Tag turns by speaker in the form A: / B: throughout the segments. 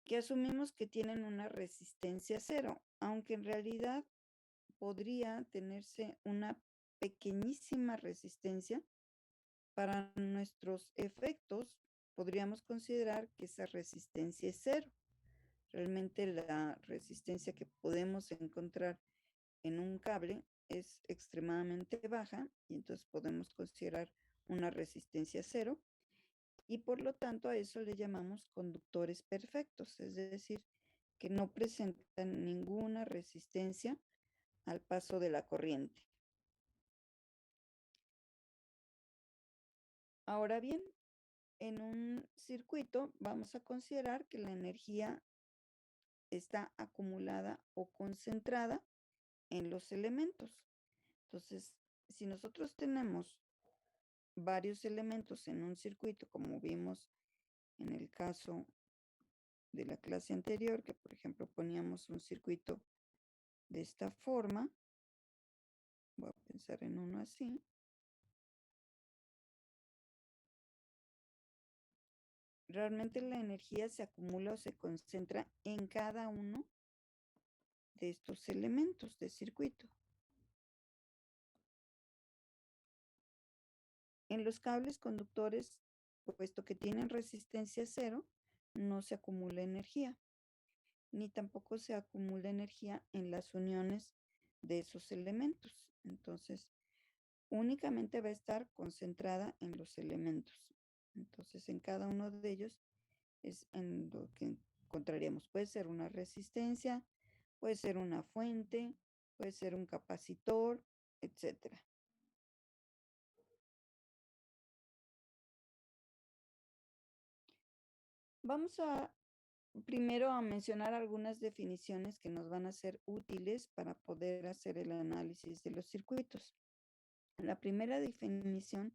A: que asumimos que tienen una resistencia cero, aunque en realidad podría tenerse una pequeñísima resistencia. Para nuestros efectos, podríamos considerar que esa resistencia es cero. Realmente la resistencia que podemos encontrar en un cable es extremadamente baja y entonces podemos considerar una resistencia cero y por lo tanto a eso le llamamos conductores perfectos, es decir, que no presentan ninguna resistencia al paso de la corriente. Ahora bien, en un circuito vamos a considerar que la energía está acumulada o concentrada en los elementos. Entonces, si nosotros tenemos varios elementos en un circuito, como vimos en el caso de la clase anterior, que por ejemplo poníamos un circuito de esta forma, voy a pensar en uno así, realmente la energía se acumula o se concentra en cada uno de estos elementos de circuito. En los cables conductores, puesto que tienen resistencia cero, no se acumula energía, ni tampoco se acumula energía en las uniones de esos elementos. Entonces, únicamente va a estar concentrada en los elementos. Entonces, en cada uno de ellos es en lo que encontraríamos. Puede ser una resistencia, puede ser una fuente, puede ser un capacitor, etcétera. Vamos a primero a mencionar algunas definiciones que nos van a ser útiles para poder hacer el análisis de los circuitos. La primera definición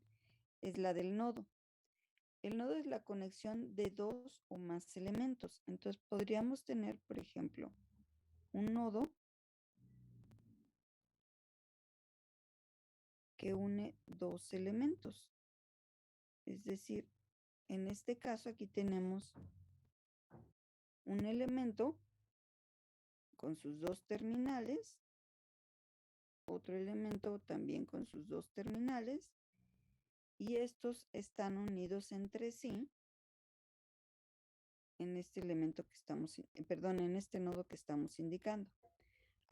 A: es la del nodo. El nodo es la conexión de dos o más elementos. Entonces podríamos tener, por ejemplo, un nodo que une dos elementos. Es decir, en este caso aquí tenemos un elemento con sus dos terminales, otro elemento también con sus dos terminales, y estos están unidos entre sí en este elemento que estamos, perdón, en este nodo que estamos indicando.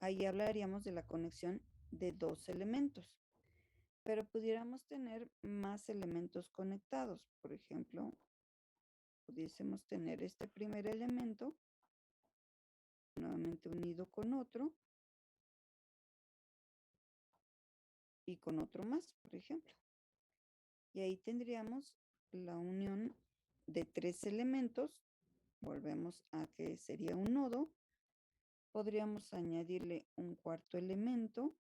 A: Ahí hablaríamos de la conexión de dos elementos, pero pudiéramos tener más elementos conectados. Por ejemplo, pudiésemos tener este primer elemento nuevamente unido con otro y con otro más, por ejemplo. Y ahí tendríamos la unión de tres elementos. Volvemos a que sería un nodo. Podríamos añadirle un cuarto elemento.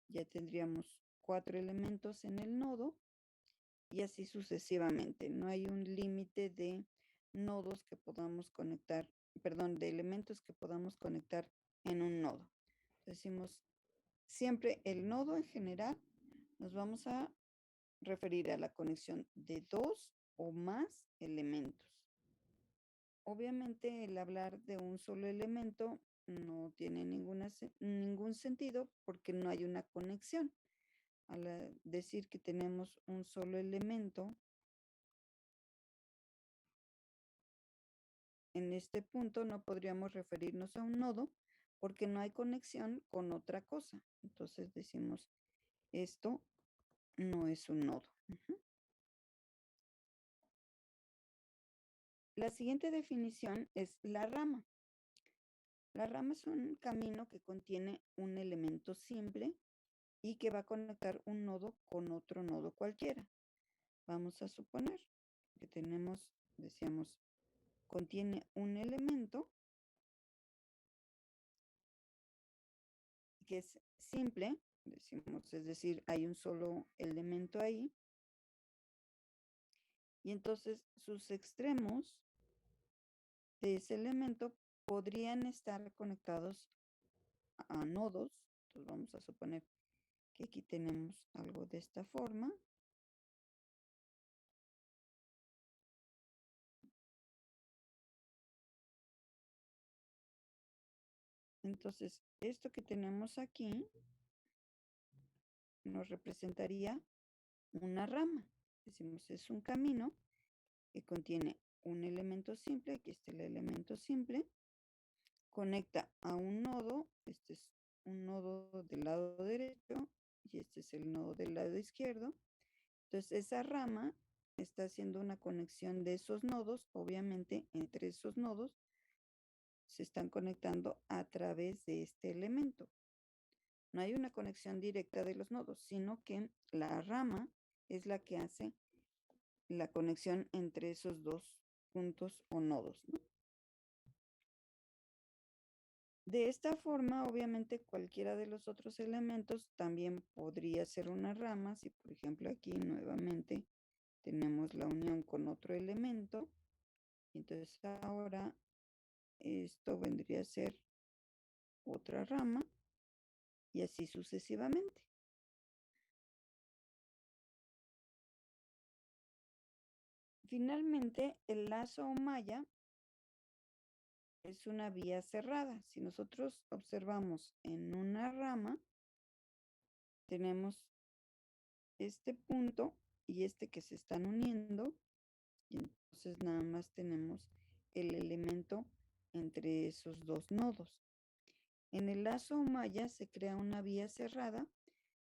A: Ya tendríamos cuatro elementos en el nodo y así sucesivamente. No hay un límite de nodos que podamos conectar, perdón, de elementos que podamos conectar en un nodo. Decimos siempre el nodo en general, nos vamos a referir a la conexión de dos o más elementos. Obviamente el hablar de un solo elemento no tiene ningún sentido porque no hay una conexión. Al decir que tenemos un solo elemento, en este punto no podríamos referirnos a un nodo porque no hay conexión con otra cosa. Entonces decimos, esto no es un nodo. La siguiente definición es la rama. La rama es un camino que contiene un elemento simple y que va a conectar un nodo con otro nodo cualquiera. Vamos a suponer que tenemos, decíamos, contiene un elemento que es simple, decimos, es decir, hay un solo elemento ahí, y entonces sus extremos de ese elemento podrían estar conectados a nodos. Entonces vamos a suponer que aquí tenemos algo de esta forma. Entonces, esto que tenemos aquí nos representaría una rama. Decimos, es un camino que contiene un elemento simple, aquí está el elemento simple, conecta a un nodo, este es un nodo del lado derecho y este es el nodo del lado izquierdo. Entonces, esa rama está haciendo una conexión de esos nodos, obviamente entre esos nodos se están conectando a través de este elemento. No hay una conexión directa de los nodos, sino que la rama es la que hace la conexión entre esos dos puntos o nodos, ¿no? De esta forma, obviamente, cualquiera de los otros elementos también podría ser una rama. Si, por ejemplo, aquí nuevamente tenemos la unión con otro elemento, entonces ahora esto vendría a ser otra rama y así sucesivamente. Finalmente, el lazo o malla es una vía cerrada. Si nosotros observamos en una rama, tenemos este punto y este que se están uniendo, y entonces nada más tenemos el elemento entre esos dos nodos. En el lazo o malla se crea una vía cerrada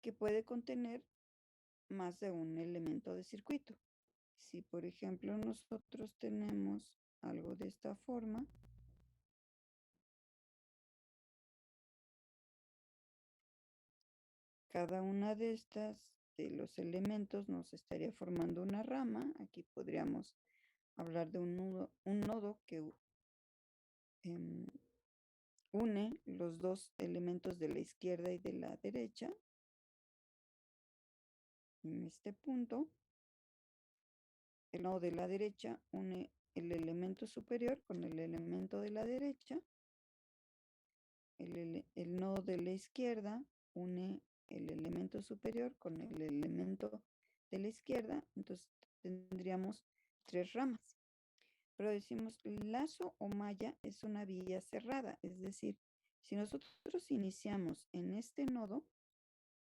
A: que puede contener más de un elemento de circuito. Si, por ejemplo, nosotros tenemos algo de esta forma, cada una de estas, de los elementos, nos estaría formando una rama. Aquí podríamos hablar de un nodo que une los dos elementos de la izquierda y de la derecha. En este punto, el nodo de la derecha une el elemento superior con el elemento de la derecha. El nodo de la izquierda une el elemento superior con el elemento de la izquierda. Entonces tendríamos tres ramas. Pero decimos, lazo o malla es una vía cerrada. Es decir, si nosotros iniciamos en este nodo,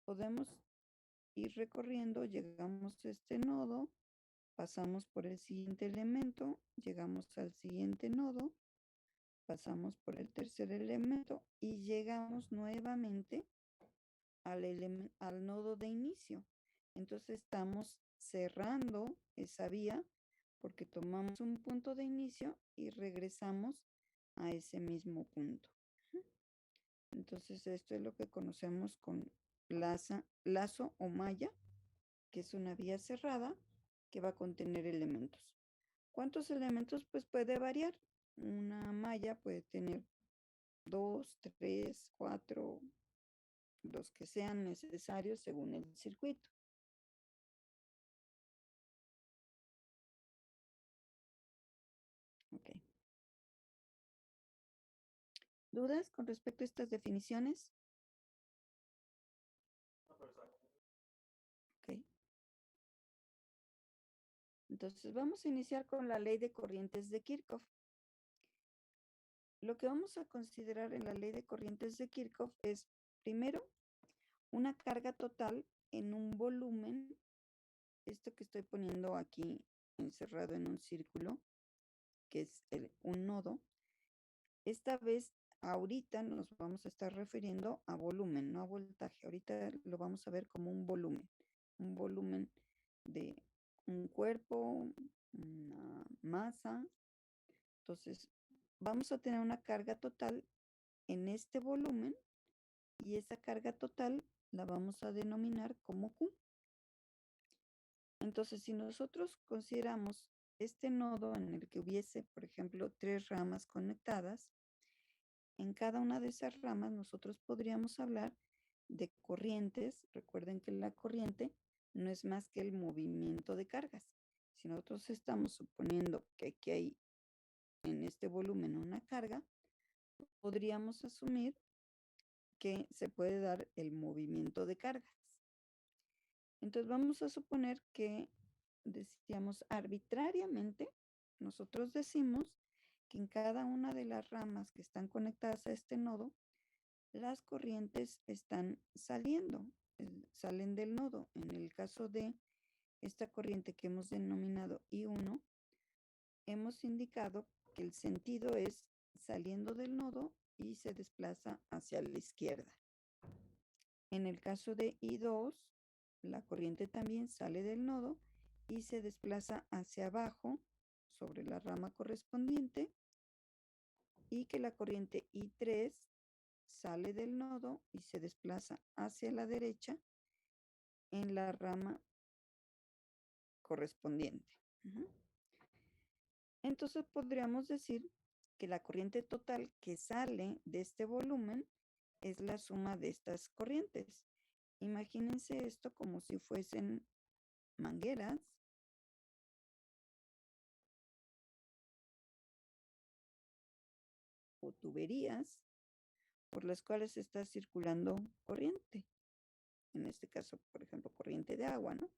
A: podemos ir recorriendo, llegamos a este nodo, pasamos por el siguiente elemento, llegamos al siguiente nodo, pasamos por el tercer elemento y llegamos nuevamente al nodo de inicio. Entonces estamos cerrando esa vía porque tomamos un punto de inicio y regresamos a ese mismo punto. Entonces esto es lo que conocemos con lazo o malla, que es una vía cerrada que va a contener elementos. ¿Cuántos elementos? Pues puede variar. Una malla puede tener 2, 3, 4, los que sean necesarios según el circuito. Ok. ¿Dudas con respecto a estas definiciones? Ok. Entonces vamos a iniciar con la ley de corrientes de Kirchhoff. Lo que vamos a considerar en la ley de corrientes de Kirchhoff es, primero, una carga total en un volumen, esto que estoy poniendo aquí encerrado en un círculo, que es un nodo. Esta vez, ahorita nos vamos a estar refiriendo a volumen, no a voltaje. Ahorita lo vamos a ver como un volumen de un cuerpo, una masa. Entonces, vamos a tener una carga total en este volumen y esa carga total la vamos a denominar como Q. Entonces, si nosotros consideramos este nodo en el que hubiese, por ejemplo, tres ramas conectadas, en cada una de esas ramas nosotros podríamos hablar de corrientes. Recuerden que la corriente no es más que el movimiento de cargas. Si nosotros estamos suponiendo que aquí hay en este volumen una carga, podríamos asumir que se puede dar el movimiento de cargas. Entonces vamos a suponer que decíamos arbitrariamente, nosotros decimos que en cada una de las ramas que están conectadas a este nodo las corrientes están saliendo, salen del nodo. En el caso de esta corriente que hemos denominado I1, hemos indicado que el sentido es saliendo del nodo y se desplaza hacia la izquierda. En el caso de I2, la corriente también sale del nodo y se desplaza hacia abajo sobre la rama correspondiente, y que la corriente I3 sale del nodo y se desplaza hacia la derecha en la rama correspondiente. Entonces podríamos decir que la corriente total que sale de este volumen es la suma de estas corrientes. Imagínense esto como si fuesen mangueras o tuberías por las cuales está circulando corriente. En este caso, por ejemplo, corriente de agua, ¿no?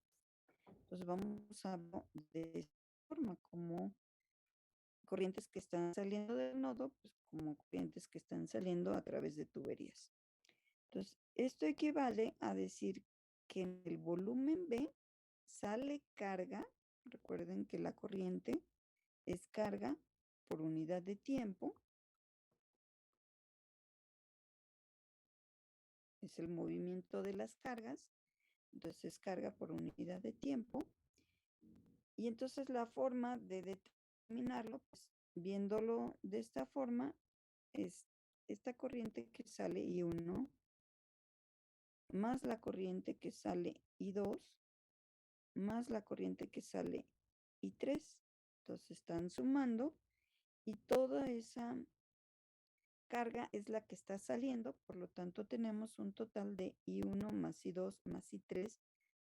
A: Entonces vamos a ver de esta forma como corrientes que están saliendo del nodo, pues como corrientes que están saliendo a través de tuberías. Entonces, esto equivale a decir que en el volumen B sale carga. Recuerden que la corriente es carga por unidad de tiempo. Es el movimiento de las cargas. Entonces, carga por unidad de tiempo. Y entonces la forma de determinarlo, pues viéndolo de esta forma, es esta corriente que sale I1 más la corriente que sale I2 más la corriente que sale I3. Entonces están sumando y toda esa carga es la que está saliendo, por lo tanto tenemos un total de I1 más I2 más I3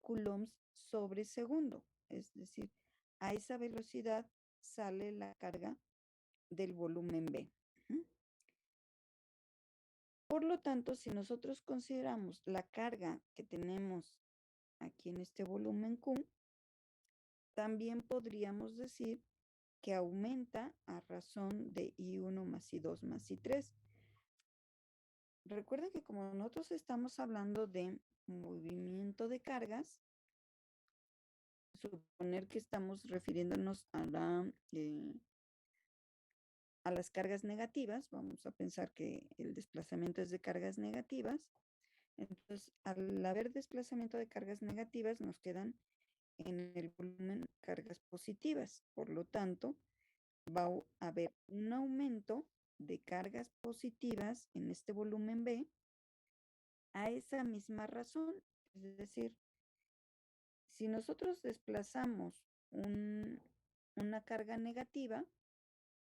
A: coulombs sobre segundo. Es decir, a esa velocidad sale la carga del volumen B. Por lo tanto, si nosotros consideramos la carga que tenemos aquí en este volumen Q, también podríamos decir que aumenta a razón de I1 más I2 más I3. Recuerden que como nosotros estamos hablando de movimiento de cargas, suponer que estamos refiriéndonos a las cargas negativas, vamos a pensar que el desplazamiento es de cargas negativas. Entonces, al haber desplazamiento de cargas negativas, nos quedan en el volumen cargas positivas. Por lo tanto, va a haber un aumento de cargas positivas en este volumen B a esa misma razón. Es decir, si nosotros desplazamos una carga negativa,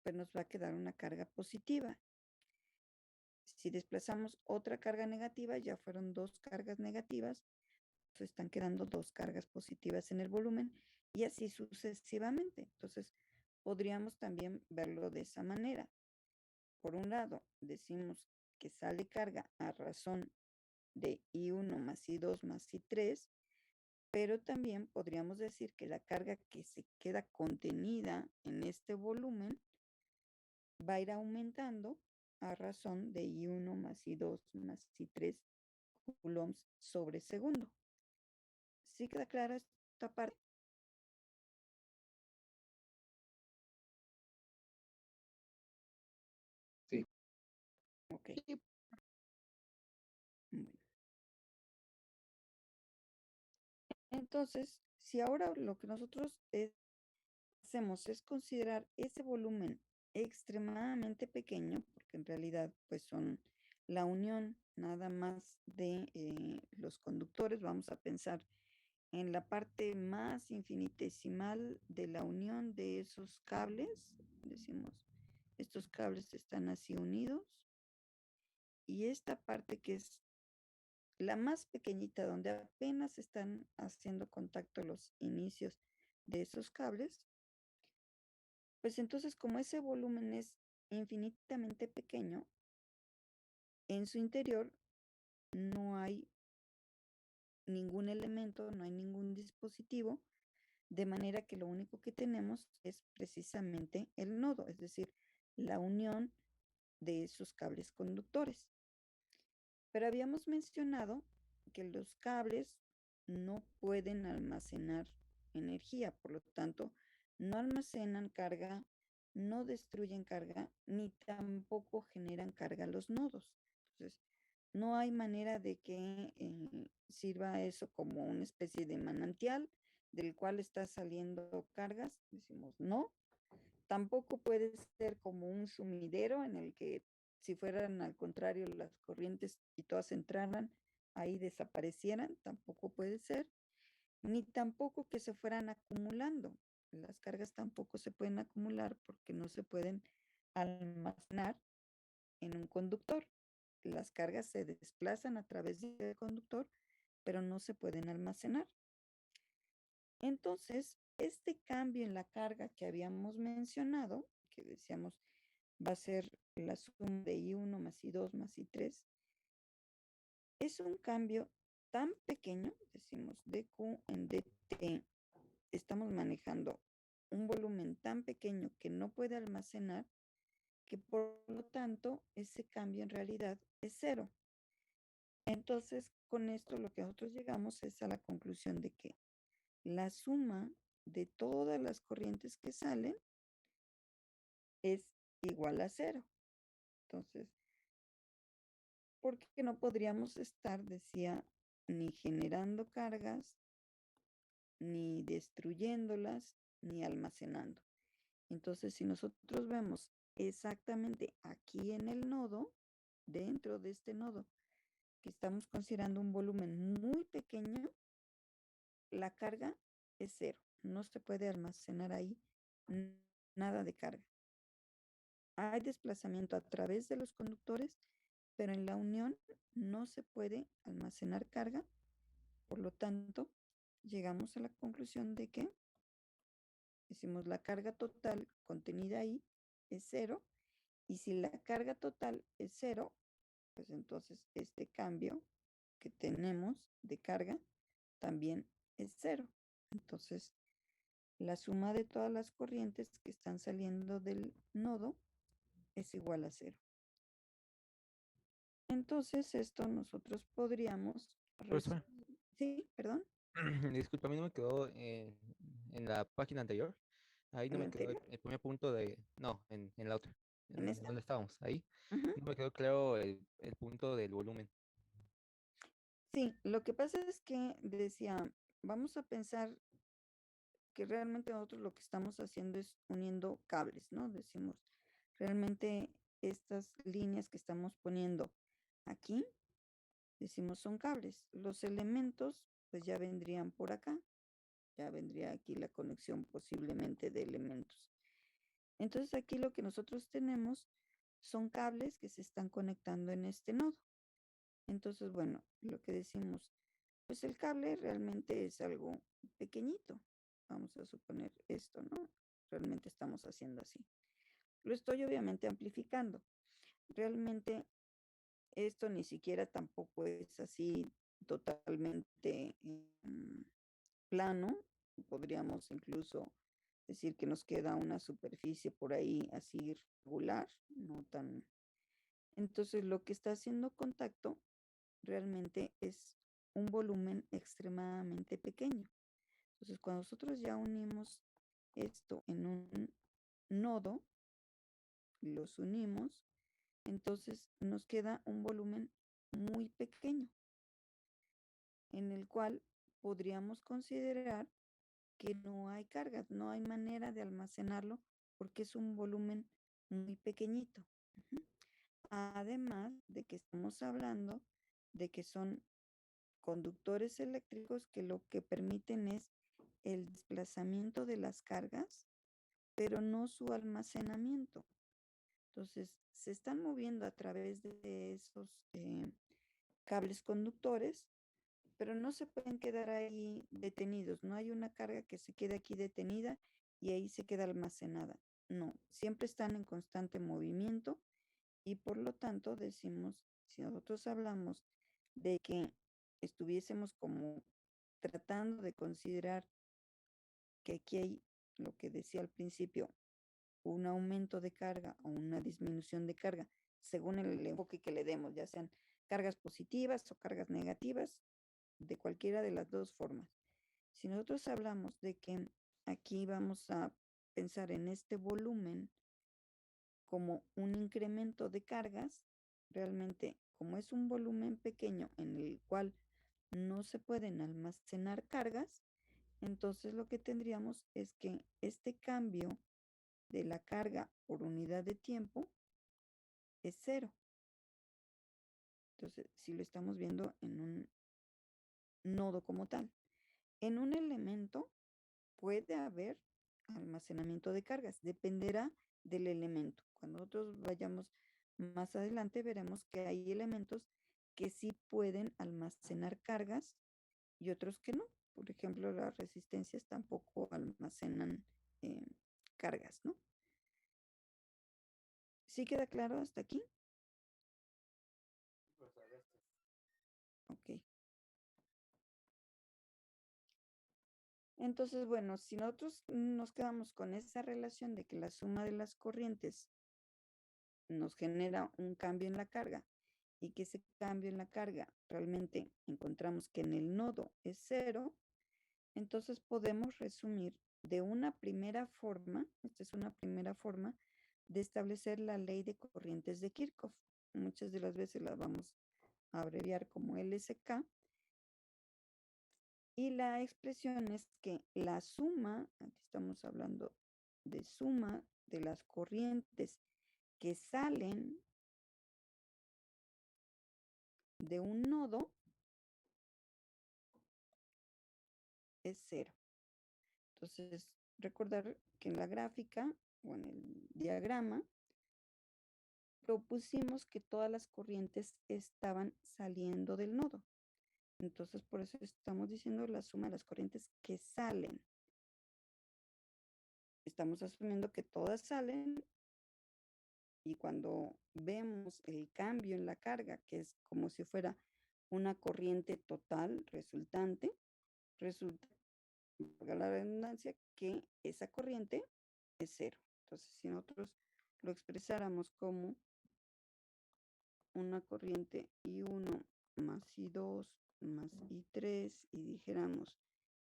A: pues nos va a quedar una carga positiva. Si desplazamos otra carga negativa, ya fueron dos cargas negativas, pues están quedando dos cargas positivas en el volumen y así sucesivamente. Entonces, podríamos también verlo de esa manera. Por un lado, decimos que sale carga a razón de I1 más I2 más I3, pero también podríamos decir que la carga que se queda contenida en este volumen va a ir aumentando a razón de I1 más I2 más I3 coulombs sobre segundo. ¿Sí queda clara esta parte?
B: Sí.
A: Ok. Bueno. Entonces, si ahora lo que nosotros hacemos es considerar ese volumen extremadamente pequeño, porque en realidad pues son la unión nada más de los conductores, vamos a pensar en la parte más infinitesimal de la unión de esos cables, decimos, estos cables están así unidos, y esta parte que es la más pequeñita, donde apenas están haciendo contacto los inicios de esos cables, pues entonces como ese volumen es infinitamente pequeño, en su interior no hay ningún elemento, no hay ningún dispositivo, de manera que lo único que tenemos es precisamente el nodo, es decir, la unión de esos cables conductores. Pero habíamos mencionado que los cables no pueden almacenar energía, por lo tanto, no almacenan carga, no destruyen carga, ni tampoco generan carga a los nodos. Entonces, no hay manera de que sirva eso como una especie de manantial del cual está saliendo cargas. Decimos no. Tampoco puede ser como un sumidero en el que si fueran al contrario las corrientes y todas entraran, ahí desaparecieran, tampoco puede ser, ni tampoco que se fueran acumulando. Las cargas tampoco se pueden acumular porque no se pueden almacenar en un conductor. Las cargas se desplazan a través del conductor, pero no se pueden almacenar. Entonces, este cambio en la carga que habíamos mencionado, que decíamos va a ser la suma de I1 más I2 más I3, es un cambio tan pequeño, decimos dQ en dt, estamos manejando un volumen tan pequeño que no puede almacenar, que por lo tanto ese cambio en realidad es cero. Entonces, con esto lo que nosotros llegamos es a la conclusión de que la suma de todas las corrientes que salen es igual a cero. Entonces, porque no podríamos estar, decía, ni generando cargas, ni destruyéndolas, ni almacenando. Entonces, si nosotros vemos exactamente aquí en el nodo, dentro de este nodo, que estamos considerando un volumen muy pequeño, la carga es cero. No se puede almacenar ahí nada de carga. Hay desplazamiento a través de los conductores, pero en la unión no se puede almacenar carga. Por lo tanto, llegamos a la conclusión de que decimos la carga total contenida ahí es cero, y si la carga total es cero, pues entonces este cambio que tenemos de carga también es cero. Entonces, la suma de todas las corrientes que están saliendo del nodo es igual a cero. Entonces, esto nosotros podríamos
B: Profesora,
A: sí, perdón,
B: disculpa, a mí no me quedó en la página anterior. Ahí no
A: en la
B: me quedó
A: anterior,
B: el primer punto de. No, en la otra.
A: en
B: En
A: esta.
B: donde estábamos. Ahí.
A: Ujú.
B: No me quedó claro el punto del volumen.
A: Sí, lo que pasa es que decía, vamos a pensar que realmente nosotros lo que estamos haciendo es uniendo cables, ¿no? Decimos, realmente estas líneas que estamos poniendo aquí, decimos, son cables. Los elementos, pues ya vendrían por acá, ya vendría aquí la conexión posiblemente de elementos. Entonces aquí lo que nosotros tenemos son cables que se están conectando en este nodo. Entonces, bueno, lo que decimos, pues el cable realmente es algo pequeñito. Vamos a suponer esto, ¿no? Realmente estamos haciendo así. Lo estoy obviamente amplificando. Realmente esto ni siquiera tampoco es así totalmente plano. Podríamos incluso decir que nos queda una superficie por ahí así regular, no tan. Entonces, lo que está haciendo contacto realmente es un volumen extremadamente pequeño. Entonces, cuando nosotros ya unimos esto en un nodo, los unimos, entonces nos queda un volumen muy pequeño, en el cual podríamos considerar que no hay cargas, no hay manera de almacenarlo porque es un volumen muy pequeñito. Ujú. Además de que estamos hablando de que son conductores eléctricos que lo que permiten es el desplazamiento de las cargas, pero no su almacenamiento. Entonces, se están moviendo a través de esos cables conductores, pero no se pueden quedar ahí detenidos. No hay una carga que se quede aquí detenida y ahí se queda almacenada. No, siempre están en constante movimiento y por lo tanto decimos, si nosotros hablamos de que estuviésemos como tratando de considerar que aquí hay lo que decía al principio, un aumento de carga o una disminución de carga, según el enfoque que le demos, ya sean cargas positivas o cargas negativas, de cualquiera de las dos formas. Si nosotros hablamos de que aquí vamos a pensar en este volumen como un incremento de cargas, realmente como es un volumen pequeño en el cual no se pueden almacenar cargas, entonces lo que tendríamos es que este cambio de la carga por unidad de tiempo es cero. Entonces, si lo estamos viendo en un nodo como tal, en un elemento puede haber almacenamiento de cargas, dependerá del elemento. Cuando nosotros vayamos más adelante, veremos que hay elementos que sí pueden almacenar cargas y otros que no. Por ejemplo, las resistencias tampoco almacenan eh, cargas, ¿no? ¿Sí queda claro hasta aquí? Ok. Entonces, bueno, si nosotros nos quedamos con esa relación de que la suma de las corrientes nos genera un cambio en la carga y que ese cambio en la carga realmente encontramos que en el nodo es cero, entonces podemos resumir de una primera forma, esta es una primera forma de establecer la ley de corrientes de Kirchhoff. Muchas de las veces la vamos a abreviar como LSK. Y la expresión es que la suma, aquí estamos hablando de suma de las corrientes que salen de un nodo es cero. Entonces, recordar que en la gráfica o en el diagrama propusimos que todas las corrientes estaban saliendo del nodo. Entonces, por eso estamos diciendo la suma de las corrientes que salen. Estamos asumiendo que todas salen y cuando vemos el cambio en la carga, que es como si fuera una corriente total resultante, resulta, por la redundancia, que esa corriente es cero. Entonces, si nosotros lo expresáramos como una corriente I1 más I2 más I3 y dijéramos,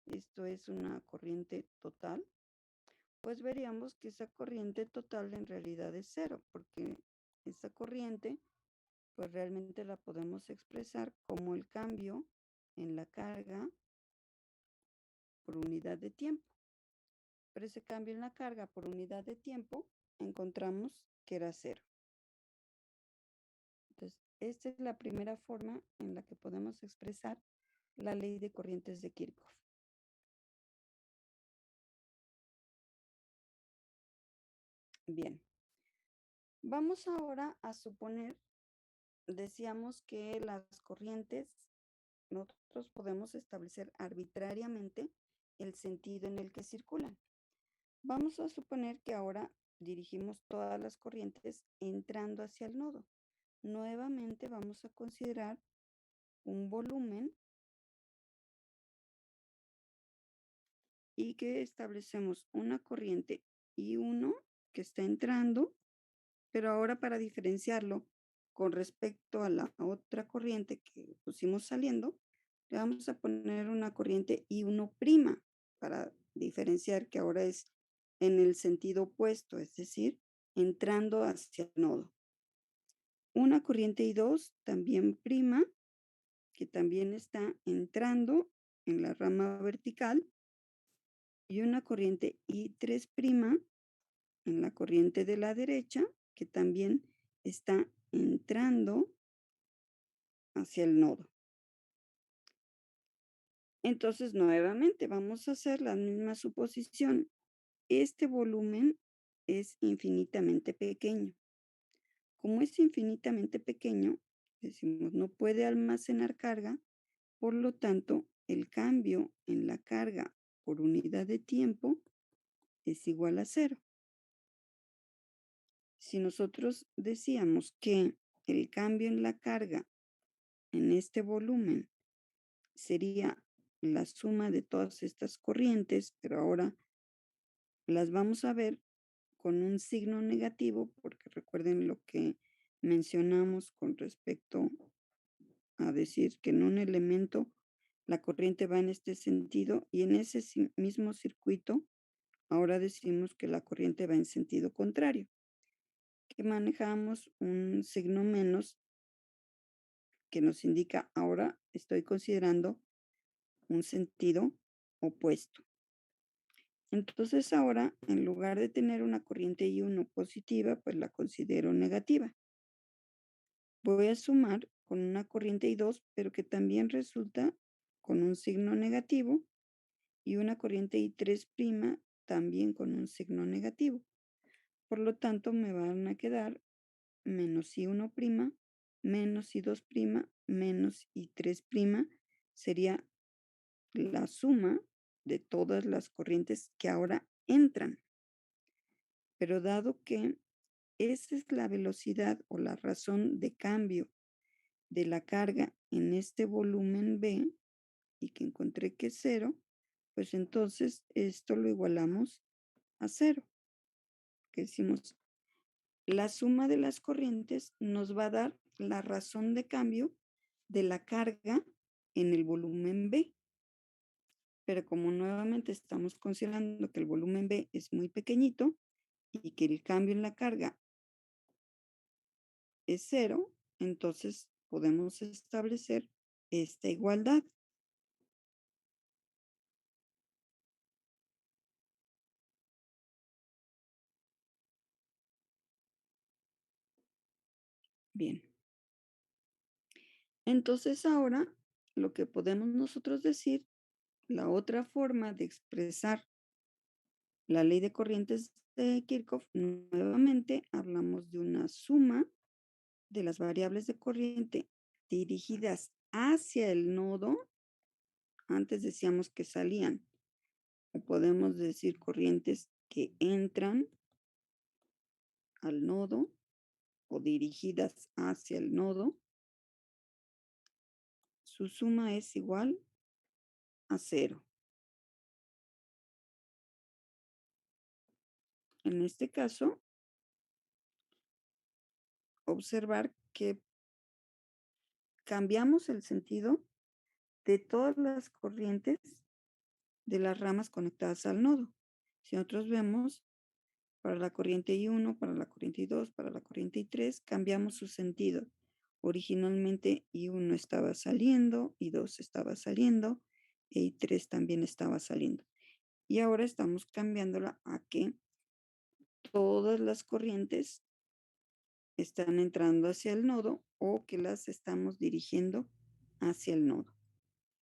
A: esto es una corriente total, pues veríamos que esa corriente total en realidad es cero, porque esa corriente pues realmente la podemos expresar como el cambio en la carga por unidad de tiempo. Pero ese cambio en la carga por unidad de tiempo encontramos que era cero. Entonces, esta es la primera forma en la que podemos expresar la ley de corrientes de Kirchhoff. Bien, vamos ahora a suponer, decíamos que las corrientes, nosotros podemos establecer arbitrariamente el sentido en el que circulan. Vamos a suponer que ahora dirigimos todas las corrientes entrando hacia el nodo. Nuevamente vamos a considerar un volumen y que establecemos una corriente I1 que está entrando, pero ahora para diferenciarlo con respecto a la otra corriente que pusimos saliendo, le vamos a poner una corriente I1' para diferenciar que ahora es en el sentido opuesto, es decir, entrando hacia el nodo. Una corriente I2 también prima, que también está entrando en la rama vertical, y una corriente I3' en la corriente de la derecha, que también está entrando hacia el nodo. Entonces, nuevamente vamos a hacer la misma suposición. Este volumen es infinitamente pequeño. Como es infinitamente pequeño, decimos, no puede almacenar carga, por lo tanto, el cambio en la carga por unidad de tiempo es igual a cero. Si nosotros decíamos que el cambio en la carga en este volumen sería la suma de todas estas corrientes, pero ahora las vamos a ver con un signo negativo, porque recuerden lo que mencionamos con respecto a decir que en un elemento la corriente va en este sentido y en ese mismo circuito ahora decimos que la corriente va en sentido contrario, que manejamos un signo menos que nos indica ahora estoy considerando un sentido opuesto. Entonces ahora, en lugar de tener una corriente I1 positiva, pues la considero negativa. Voy a sumar con una corriente I2, pero que también resulta con un signo negativo, y una corriente I3' también con un signo negativo. Por lo tanto, me van a quedar menos I1', menos I2', menos I3', sería la suma de todas las corrientes que ahora entran. Pero dado que esa es la velocidad o la razón de cambio de la carga en este volumen B y que encontré que es cero, pues entonces esto lo igualamos a cero. Que decimos, la suma de las corrientes nos va a dar la razón de cambio de la carga en el volumen B. Pero como nuevamente estamos considerando que el volumen B es muy pequeñito y que el cambio en la carga es cero, entonces podemos establecer esta igualdad. Bien. Entonces ahora lo que podemos nosotros decir, la otra forma de expresar la ley de corrientes de Kirchhoff, nuevamente hablamos de una suma de las variables de corriente dirigidas hacia el nodo. Antes decíamos que salían, o podemos decir corrientes que entran al nodo o dirigidas hacia el nodo. Su suma es igual a cero. En este caso, observar que cambiamos el sentido de todas las corrientes de las ramas conectadas al nodo. Si nosotros vemos para la corriente I1, para la corriente I2, para la corriente I3, cambiamos su sentido. Originalmente I1 estaba saliendo, I2 estaba saliendo, e I3 también estaba saliendo. Y ahora estamos cambiándola a que todas las corrientes están entrando hacia el nodo o que las estamos dirigiendo hacia el nodo.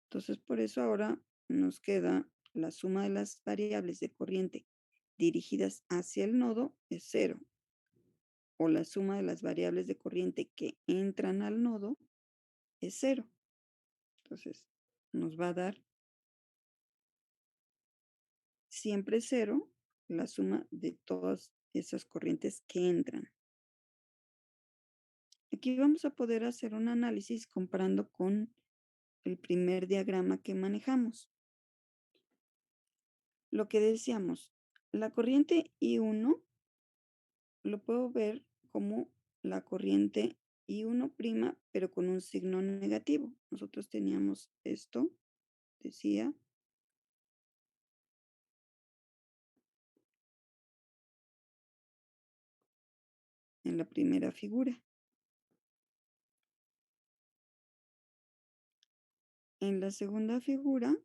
A: Entonces, por eso ahora nos queda la suma de las variables de corriente dirigidas hacia el nodo es cero, o la suma de las variables de corriente que entran al nodo es cero. Entonces, nos va a dar siempre cero la suma de todas esas corrientes que entran. Aquí vamos a poder hacer un análisis comparando con el primer diagrama que manejamos. Lo que decíamos, la corriente I1 lo puedo ver como la corriente I1', pero con un signo negativo. Nosotros teníamos esto, decía, en la primera figura. En la segunda figura,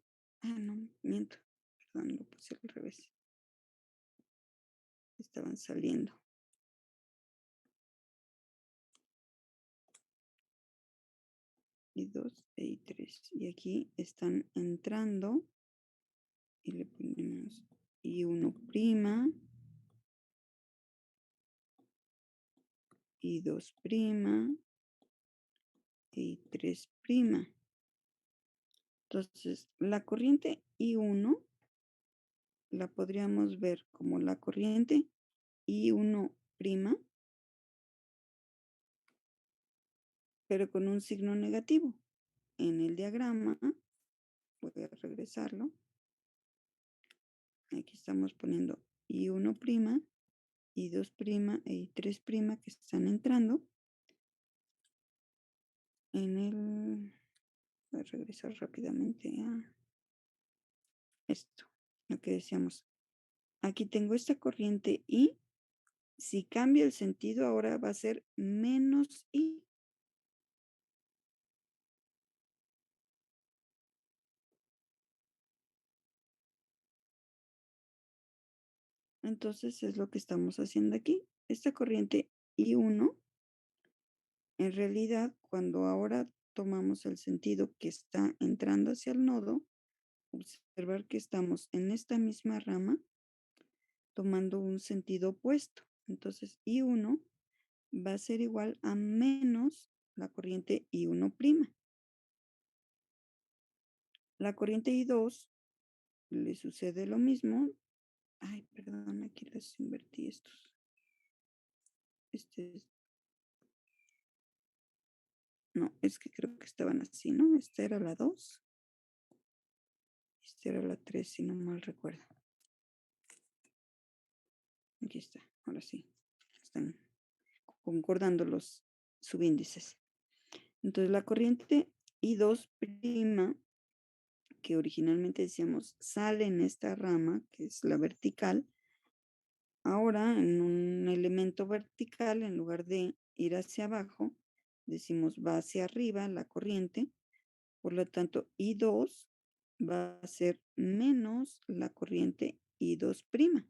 A: no, miento, perdón, lo puse al revés. Estaban saliendo. I2 e I3. Y aquí están entrando y le ponemos I1', I2', e I3'. Entonces, la corriente I1 la podríamos ver como la corriente I1', pero con un signo negativo. En el diagrama, voy a regresarlo. Aquí estamos poniendo I1', I2', e I3' que están entrando. en el... Voy a regresar rápidamente a esto, lo que decíamos. Aquí tengo esta corriente I. Si cambia el sentido, ahora va a ser menos I. Entonces es lo que estamos haciendo aquí. Esta corriente I1, en realidad, cuando ahora tomamos el sentido que está entrando hacia el nodo, observar que estamos en esta misma rama tomando un sentido opuesto. Entonces I1 va a ser igual a menos la corriente I1'. La corriente I2 le sucede lo mismo. Ay, perdón, aquí les invertí estos. No, es que creo que estaban así, ¿no? Esta era la 2. Esta era la 3, si no mal recuerdo. Aquí está, ahora sí. Están concordando los subíndices. Entonces la corriente I2', que originalmente decíamos sale en esta rama, que es la vertical, ahora en un elemento vertical, en lugar de ir hacia abajo, decimos va hacia arriba la corriente, por lo tanto I2 va a ser menos la corriente I2'.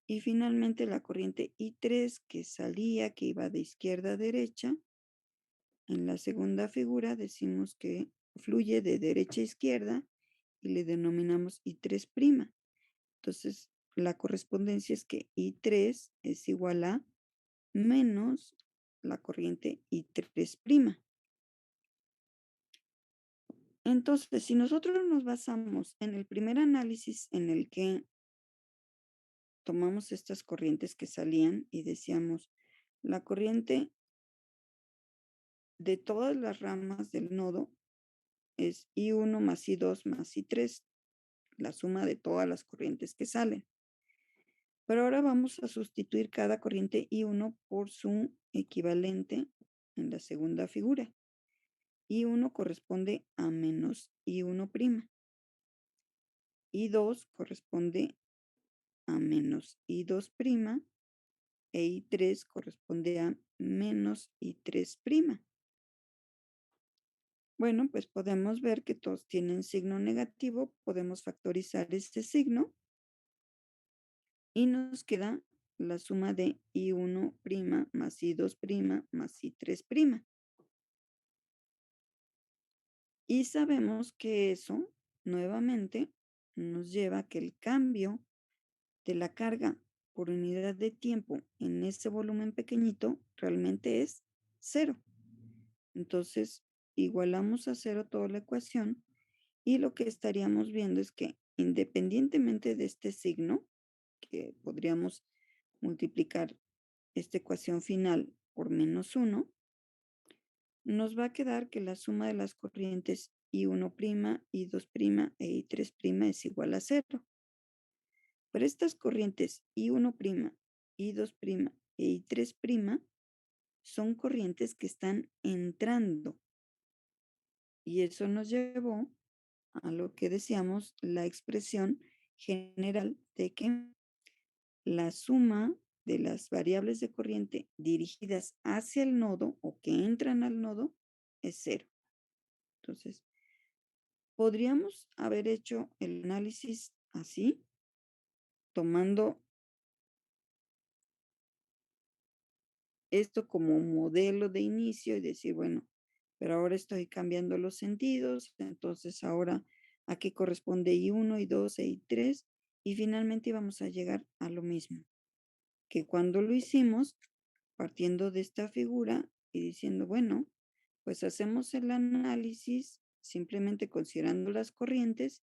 A: Y finalmente la corriente I3 que salía, que iba de izquierda a derecha, en la segunda figura decimos que fluye de derecha a izquierda y le denominamos I3'. Entonces, la correspondencia es que I3 es igual a menos la corriente I3'. Entonces, si nosotros nos basamos en el primer análisis en el que tomamos estas corrientes que salían y decíamos, la corriente de todas las ramas del nodo es I1 más I2 más I3, la suma de todas las corrientes que salen. Pero ahora vamos a sustituir cada corriente I1 por su equivalente en la segunda figura. I1 corresponde a menos I1'. I2 corresponde a menos I2' e I3 corresponde a menos I3'. Bueno, pues podemos ver que todos tienen signo negativo, podemos factorizar este signo y nos queda la suma de I1' más I2' más I3'. Y sabemos que eso, nuevamente, nos lleva a que el cambio de la carga por unidad de tiempo en ese volumen pequeñito realmente es 0. Entonces, igualamos a 0 toda la ecuación y lo que estaríamos viendo es que independientemente de este signo, que podríamos multiplicar esta ecuación final por -1, nos va a quedar que la suma de las corrientes I1', I2' e I3' es igual a 0. Pero estas corrientes I1', I2' e I3' son corrientes que están entrando. Y eso nos llevó a lo que decíamos, la expresión general de que la suma de las variables de corriente dirigidas hacia el nodo o que entran al nodo es 0. Entonces, podríamos haber hecho el análisis así, tomando esto como modelo de inicio y decir, bueno, pero ahora estoy cambiando los sentidos, entonces ahora a qué corresponde I1, I2 e I3, y finalmente vamos a llegar a lo mismo, que cuando lo hicimos, partiendo de esta figura y diciendo, bueno, pues hacemos el análisis simplemente considerando las corrientes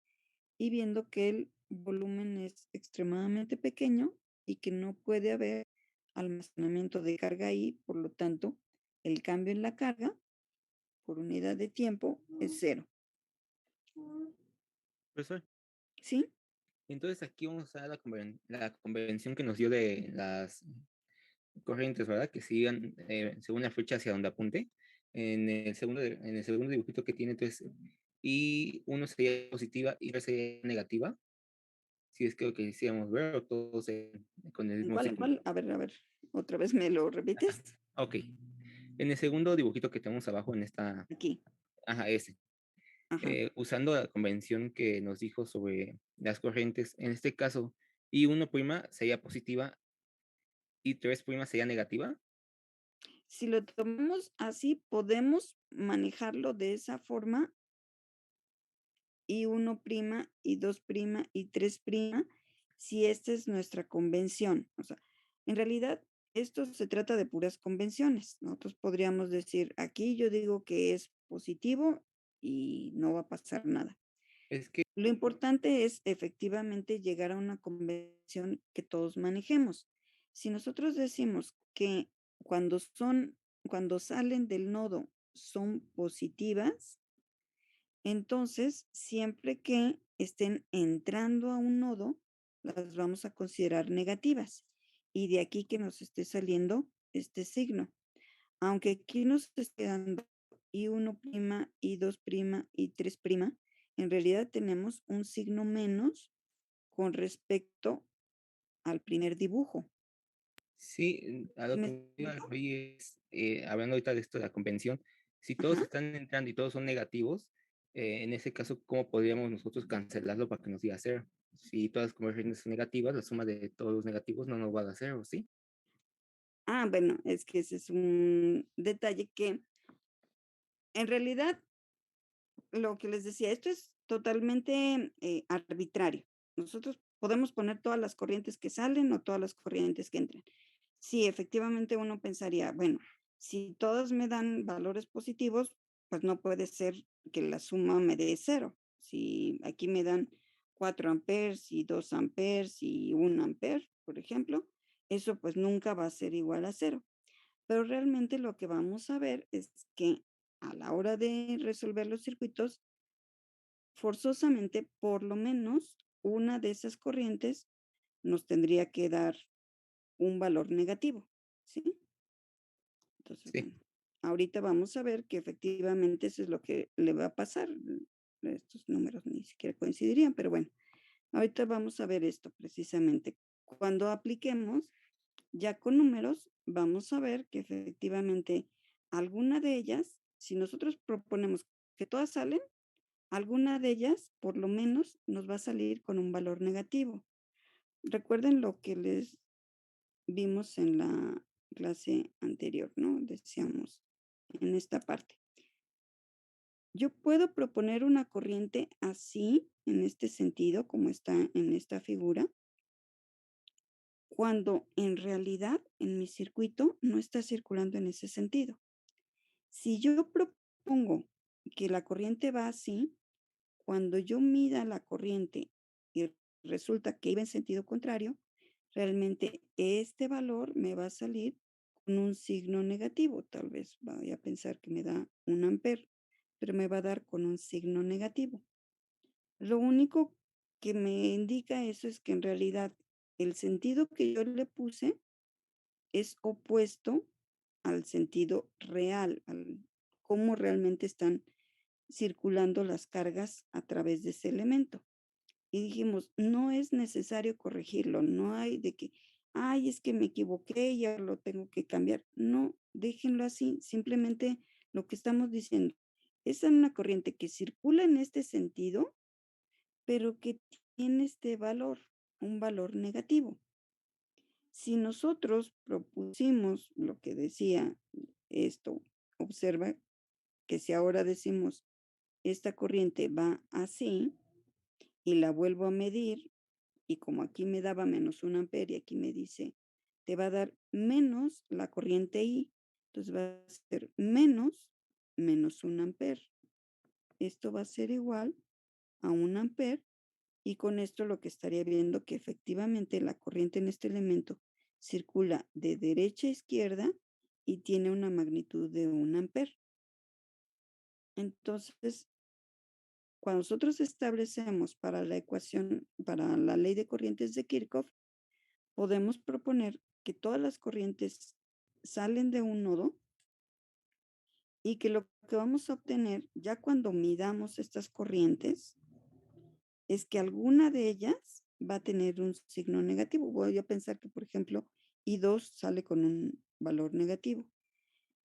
A: y viendo que el volumen es extremadamente pequeño y que no puede haber almacenamiento de carga ahí, por lo tanto, el cambio en la carga por unidad de tiempo es 0.
B: Profesor,
A: ¿Sí?
B: entonces aquí vamos a usar la convención que nos dio de las corrientes, ¿verdad? Que sigan según la flecha hacia donde apunte. En el segundo dibujito que tiene, entonces, y uno sería positiva y tres sería negativa, si es que lo que quisiéramos ver, o todos con el
A: ¿En
B: mismo
A: cuál? ¿En
B: círculo.
A: cuál? A ver, otra vez me lo repites.
B: Ok. En el segundo dibujito que tenemos abajo en esta,
A: Aquí.
B: ajá, ese.
A: Ajá.
B: Usando la convención que nos dijo sobre las corrientes, en este caso, I1' sería positiva y 3' sería negativa.
A: Si lo tomamos así, podemos manejarlo de esa forma, y 1', y 2', y 3', si esta es nuestra convención. O sea, en realidad, esto se trata de puras convenciones. Nosotros podríamos decir, aquí yo digo que es positivo y no va a pasar nada.
B: Es que
A: Lo importante es efectivamente llegar a una convención que todos manejemos. Si nosotros decimos que cuando son, cuando salen del nodo son positivas, entonces siempre que estén entrando a un nodo, las vamos a considerar negativas. Y de aquí que nos esté saliendo este signo. Aunque aquí nos esté dando I1', I2', I3', en realidad tenemos un signo menos con respecto al primer dibujo.
B: sí, a
A: ¿Sí
B: lo
A: me
B: que iba
A: explico?
B: hoy es, hablando ahorita de esto de la convención, si todos
A: Ajá.
B: están entrando y todos son negativos, en ese caso, ¿cómo podríamos nosotros cancelarlo para que nos diga cero? Si todas las convergencias son negativas, la suma de todos los negativos no nos va a dar cero, ¿sí?
A: Ah, bueno, es que ese es un detalle que en realidad lo que les decía, esto es totalmente arbitrario. Nosotros podemos poner todas las corrientes que salen o todas las corrientes que entran. Sí, efectivamente uno pensaría, bueno, si todas me dan valores positivos, pues no puede ser que la suma me dé cero. Si aquí me dan 4 amperes y 2 amperes y 1 amper, por ejemplo, eso pues nunca va a ser igual a cero. Pero realmente lo que vamos a ver es que a la hora de resolver los circuitos, forzosamente, por lo menos una de esas corrientes nos tendría que dar un valor negativo, ¿sí? Entonces,
B: Sí,
A: bueno, ahorita vamos a ver que efectivamente eso es lo que le va a pasar. Estos números ni siquiera coincidirían, pero bueno, ahorita vamos a ver esto precisamente. Cuando apliquemos ya con números, vamos a ver que efectivamente alguna de ellas, si nosotros proponemos que todas salen, alguna de ellas, por lo menos, nos va a salir con un valor negativo. Recuerden lo que les vimos en la clase anterior, ¿no? Decíamos en esta parte. Yo puedo proponer una corriente así, en este sentido, como está en esta figura, cuando en realidad en mi circuito no está circulando en ese sentido. Si yo propongo que la corriente va así, cuando yo mida la corriente y resulta que iba en sentido contrario, realmente este valor me va a salir con un signo negativo. Tal vez vaya a pensar que me da 1 amper, pero me va a dar con un signo negativo. Lo único que me indica eso es que en realidad el sentido que yo le puse es opuesto al sentido real, al cómo realmente están circulando las cargas a través de ese elemento. Y dijimos, no es necesario corregirlo, no hay de que, ay, es que me equivoqué y ahora lo tengo que cambiar. No, déjenlo así, simplemente lo que estamos diciendo. Es una corriente que circula en este sentido, pero que tiene este valor, un valor negativo. Si nosotros propusimos lo que decía esto, observa que si ahora decimos esta corriente va así y la vuelvo a medir, y como aquí me daba menos 1 amper y aquí me dice, te va a dar menos la corriente I, entonces va a ser menos 1 amper. Esto va a ser igual a 1 amper, y con esto lo que estaría viendo que efectivamente la corriente en este elemento circula de derecha a izquierda y tiene una magnitud de 1 amper. Entonces, cuando nosotros establecemos para la ecuación, para la ley de corrientes de Kirchhoff, podemos proponer que todas las corrientes salen de un nodo y que lo que vamos a obtener ya cuando midamos estas corrientes es que alguna de ellas va a tener un signo negativo. Voy a pensar que, por ejemplo, I2 sale con un valor negativo.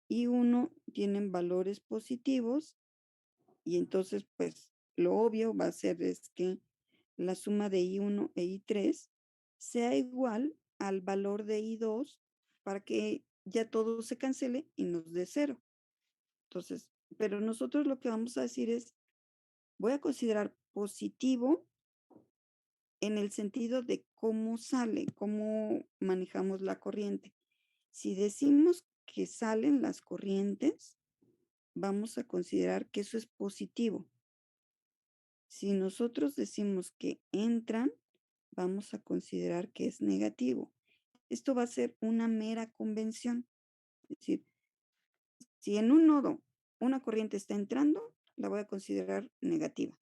A: I1 tienen valores positivos y entonces, pues, lo obvio va a ser es que la suma de I1 e I3 sea igual al valor de I2 para que ya todo se cancele y nos dé cero. Entonces, pero nosotros lo que vamos a decir es, voy a considerar positivo en el sentido de cómo sale, cómo manejamos la corriente. Si decimos que salen las corrientes, vamos a considerar que eso es positivo. Si nosotros decimos que entran, vamos a considerar que es negativo. Esto va a ser una mera convención. Es decir, si en un nodo una corriente está entrando, la voy a considerar negativa.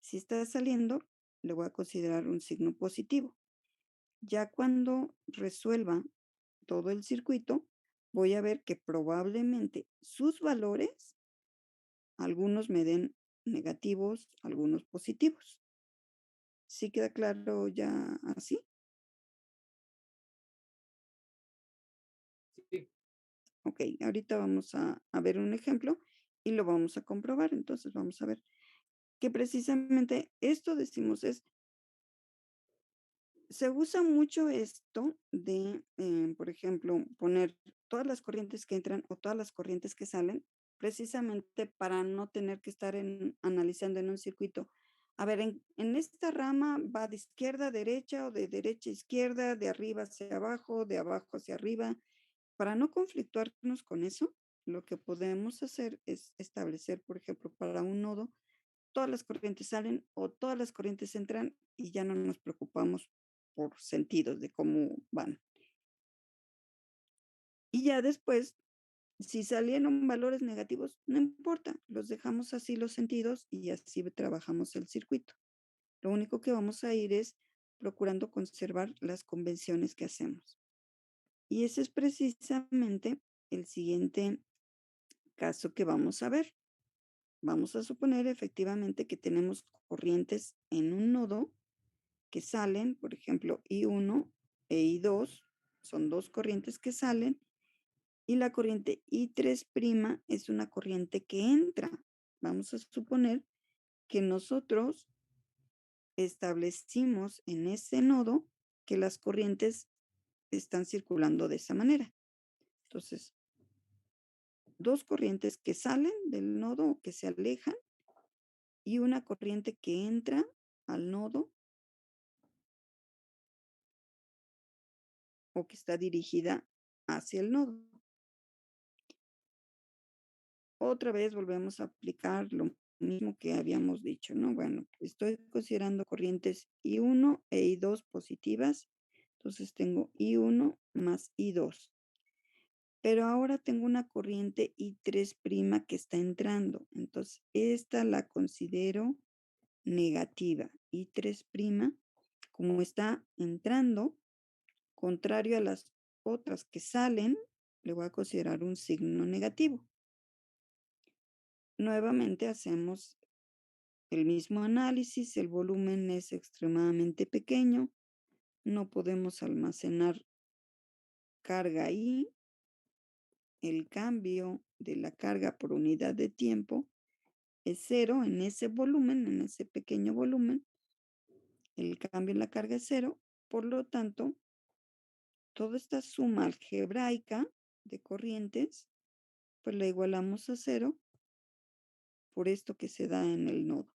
A: Si está saliendo, le voy a considerar un signo positivo. Ya cuando resuelva todo el circuito, voy a ver que probablemente sus valores, algunos me den negativos, algunos positivos. ¿Sí queda claro ya así?
B: Sí,
A: Ok, ahorita vamos a ver un ejemplo y lo vamos a comprobar. Entonces vamos a ver que precisamente esto decimos es, se usa mucho esto de, por ejemplo, poner todas las corrientes que entran o todas las corrientes que salen, precisamente para no tener que estar analizando en un circuito. A ver, en esta rama va de izquierda a derecha o de derecha a izquierda, de arriba hacia abajo, de abajo hacia arriba. Para no conflictuarnos con eso, lo que podemos hacer es establecer, por ejemplo, para un nodo, todas las corrientes salen o todas las corrientes entran y ya no nos preocupamos por sentidos de cómo van. Y ya después, si salieron valores negativos, no importa, los dejamos así los sentidos y así trabajamos el circuito. Lo único que vamos a ir es procurando conservar las convenciones que hacemos. Y ese es precisamente el siguiente caso que vamos a ver. Vamos a suponer efectivamente que tenemos corrientes en un nodo que salen, por ejemplo, I1 e I2, son dos corrientes que salen, y la corriente I3' es una corriente que entra. Vamos a suponer que nosotros establecimos en ese nodo que las corrientes están circulando de esa manera. Entonces, dos corrientes que salen del nodo o que se alejan y una corriente que entra al nodo o que está dirigida hacia el nodo. Otra vez volvemos a aplicar lo mismo que habíamos dicho, ¿no? Bueno, estoy considerando corrientes I1 e I2 positivas, entonces tengo I1 más I2. Pero ahora tengo una corriente I3' que está entrando, entonces esta la considero negativa. I3', como está entrando, contrario a las otras que salen, le voy a considerar un signo negativo. Nuevamente hacemos el mismo análisis, el volumen es extremadamente pequeño, no podemos almacenar carga ahí, el cambio de la carga por unidad de tiempo es cero en ese volumen, en ese pequeño volumen, el cambio en la carga es cero, por lo tanto, toda esta suma algebraica de corrientes, pues la igualamos a cero por esto que se da en el nodo.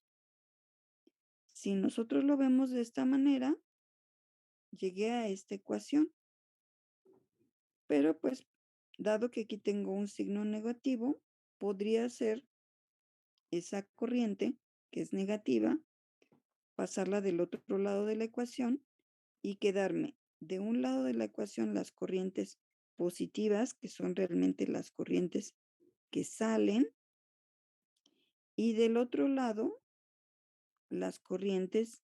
A: Si nosotros lo vemos de esta manera, llegué a esta ecuación, pero pues dado que aquí tengo un signo negativo, podría ser esa corriente que es negativa, pasarla del otro lado de la ecuación y quedarme de un lado de la ecuación las corrientes positivas, que son realmente las corrientes que salen, y del otro lado las corrientes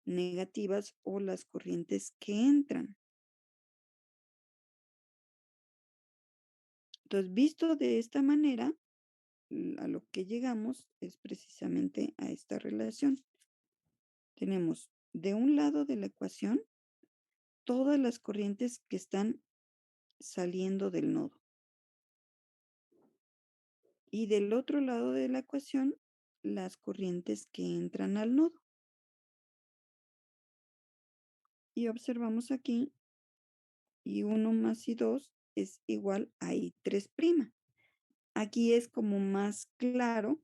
A: negativas o las corrientes que entran. Entonces, visto de esta manera, a lo que llegamos es precisamente a esta relación. Tenemos de un lado de la ecuación todas las corrientes que están saliendo del nodo. Y del otro lado de la ecuación, las corrientes que entran al nodo. Y observamos aquí, y 1 más y 2 es igual a I3'. Aquí es como más claro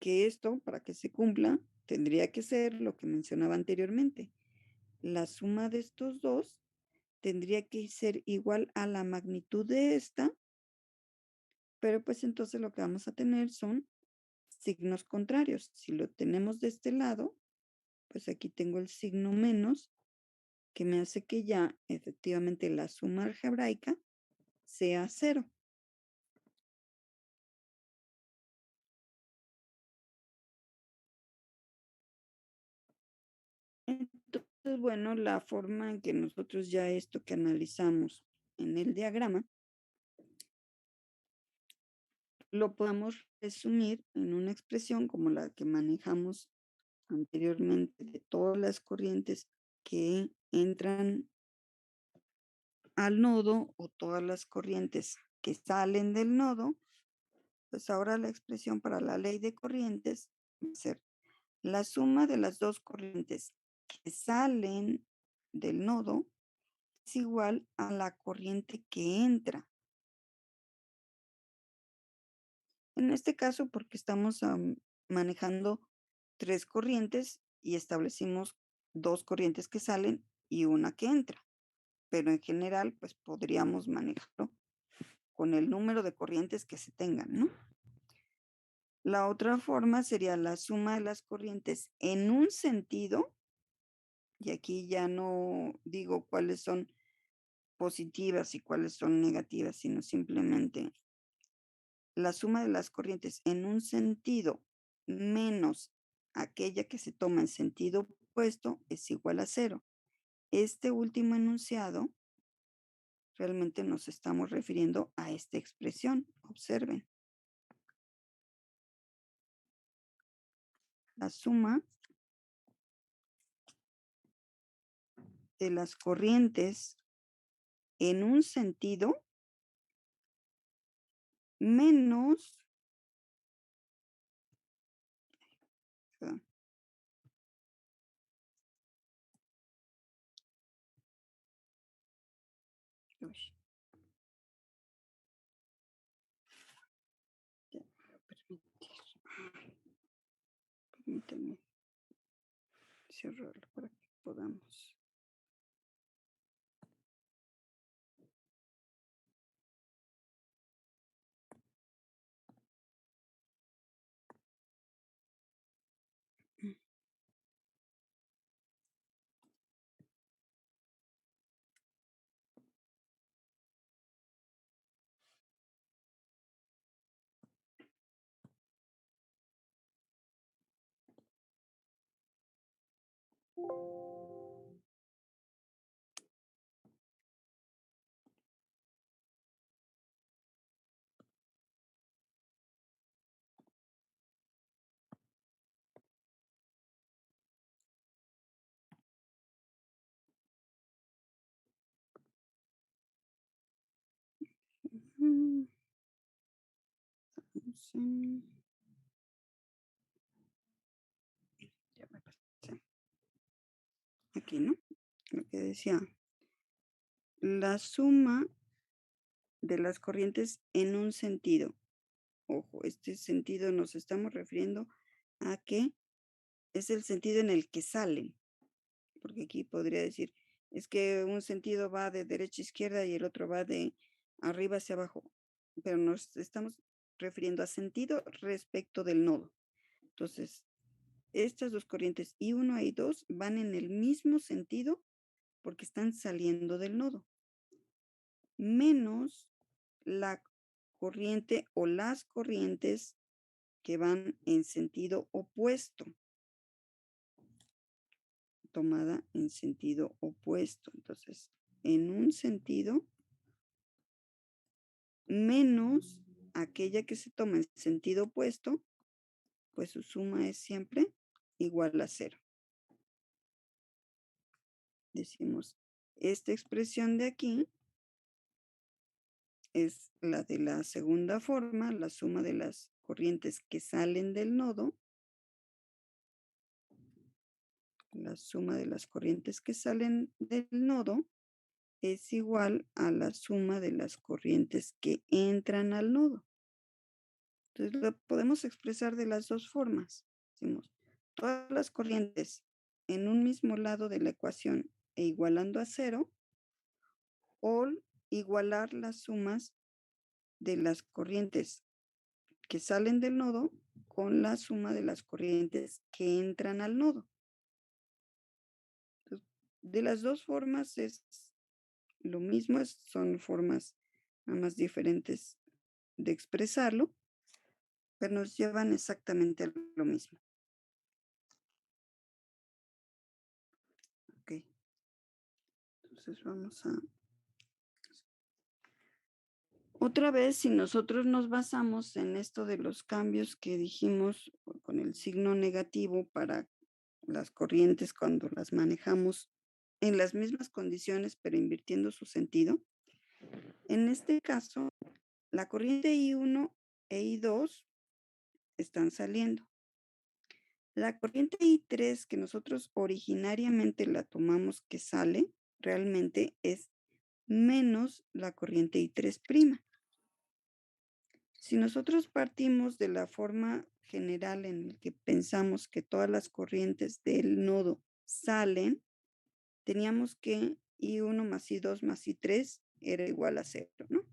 A: que esto, para que se cumpla, tendría que ser lo que mencionaba anteriormente. La suma de estos dos tendría que ser igual a la magnitud de esta, pero pues entonces lo que vamos a tener son signos contrarios. Si lo tenemos de este lado, pues aquí tengo el signo menos, que me hace que ya efectivamente la suma algebraica sea 0. Entonces, bueno, la forma en que nosotros ya esto que analizamos en el diagrama, lo podemos resumir en una expresión como la que manejamos anteriormente de todas las corrientes que entran al nodo o todas las corrientes que salen del nodo, pues ahora la expresión para la ley de corrientes va a ser la suma de las dos corrientes que salen del nodo es igual a la corriente que entra. En este caso, porque estamos manejando tres corrientes y establecimos dos corrientes que salen y una que entra. Pero en general, pues podríamos manejarlo con el número de corrientes que se tengan, ¿no? La otra forma sería la suma de las corrientes en un sentido, y aquí ya no digo cuáles son positivas y cuáles son negativas, sino simplemente la suma de las corrientes en un sentido menos aquella que se toma en sentido opuesto es igual a 0. Este último enunciado realmente nos estamos refiriendo a esta expresión. Observen, la suma de las corrientes en un sentido menos, perdón, uy, ya me voy a permitir, permítanme cerrarlo para que podamos. Ujú, sí, ya me pasé. Aquí, ¿no? Lo que decía, la suma de las corrientes en un sentido. Ojo, este sentido nos estamos refiriendo a que es el sentido en el que salen, porque aquí podría decir, es que un sentido va de derecha a izquierda y el otro va de arriba hacia abajo, pero nos estamos refiriendo a sentido respecto del nodo. Entonces, estas dos corrientes I1 y I2 van en el mismo sentido porque están saliendo del nodo, menos la corriente o las corrientes que van en sentido opuesto, tomada en sentido opuesto. Entonces, en un sentido menos aquella que se toma en sentido opuesto, pues su suma es siempre igual a 0. Decimos, esta expresión de aquí es la de la segunda forma, la suma de las corrientes que salen del nodo. La suma de las corrientes que salen del nodo es igual a la suma de las corrientes que entran al nodo. Entonces lo podemos expresar de las dos formas. Decimos, todas las corrientes en un mismo lado de la ecuación e igualando a 0, o igualar las sumas de las corrientes que salen del nodo con la suma de las corrientes que entran al nodo. Entonces, de las dos formas es lo mismo, son formas nada más diferentes de expresarlo, pero nos llevan exactamente a lo mismo. Ok. Entonces vamos a... Otra vez, si nosotros nos basamos en esto de los cambios que dijimos con el signo negativo para las corrientes cuando las manejamos en las mismas condiciones, pero invirtiendo su sentido, en este caso, la corriente I1 e I2 están saliendo. La corriente I3 que nosotros originariamente la tomamos que sale, realmente es menos la corriente I3'. Si nosotros partimos de la forma general en la que pensamos que todas las corrientes del nodo salen, teníamos que I1 más I2 más I3 era igual a 0, ¿no?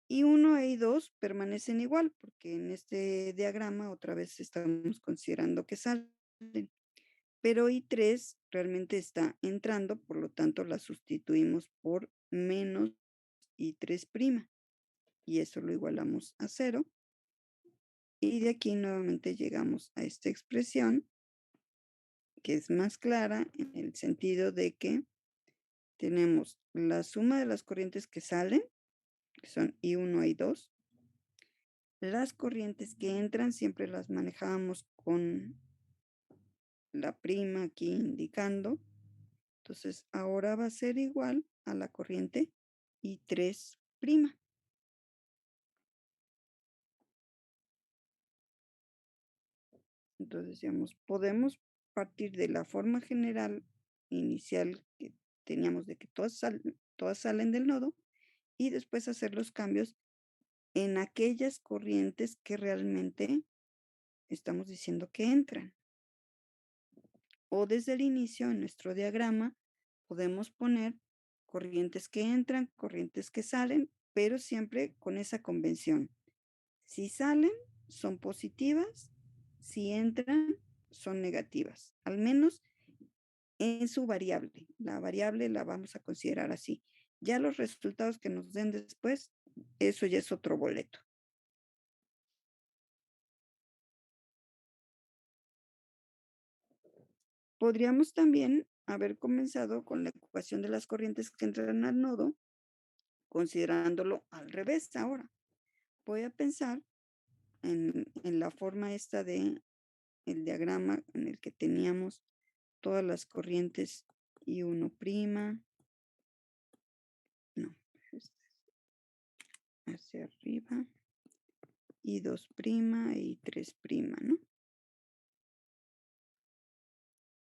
A: I1 e I2 permanecen igual porque en este diagrama otra vez estamos considerando que salen, pero I3 realmente está entrando, por lo tanto la sustituimos por menos I3', y eso lo igualamos a 0. Y de aquí nuevamente llegamos a esta expresión que es más clara en el sentido de que tenemos la suma de las corrientes que salen, que son I1 y I2. Las corrientes que entran siempre las manejábamos con la prima aquí indicando. Entonces ahora va a ser igual a la corriente I3'. Entonces, digamos, podemos partir de la forma general inicial que teníamos de que todas salen del nodo y después hacer los cambios en aquellas corrientes que realmente estamos diciendo que entran. O desde el inicio en nuestro diagrama podemos poner corrientes que entran, corrientes que salen, pero siempre con esa convención. Si salen, son positivas, si entran, son negativas, al menos en su variable. La variable la vamos a considerar así. Ya los resultados que nos den después, eso ya es otro boleto. Podríamos también haber comenzado con la ecuación de las corrientes que entran al nodo, considerándolo al revés ahora. Voy a pensar en la forma esta de el diagrama en el que teníamos todas las corrientes I1', no, hacia arriba, I2' y I3', ¿no?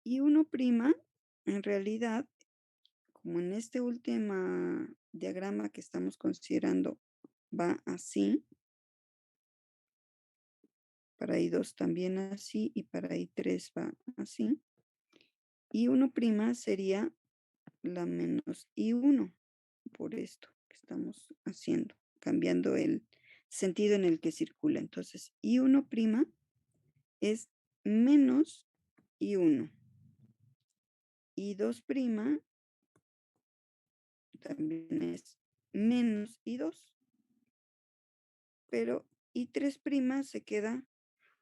A: I1', en realidad, como en este último diagrama que estamos considerando va así, para I2 también así y para I3 va así, I1' sería la menos I1 por esto que estamos haciendo, cambiando el sentido en el que circula. Entonces, I1' es menos I1. I2' también es menos I2, pero I3' se queda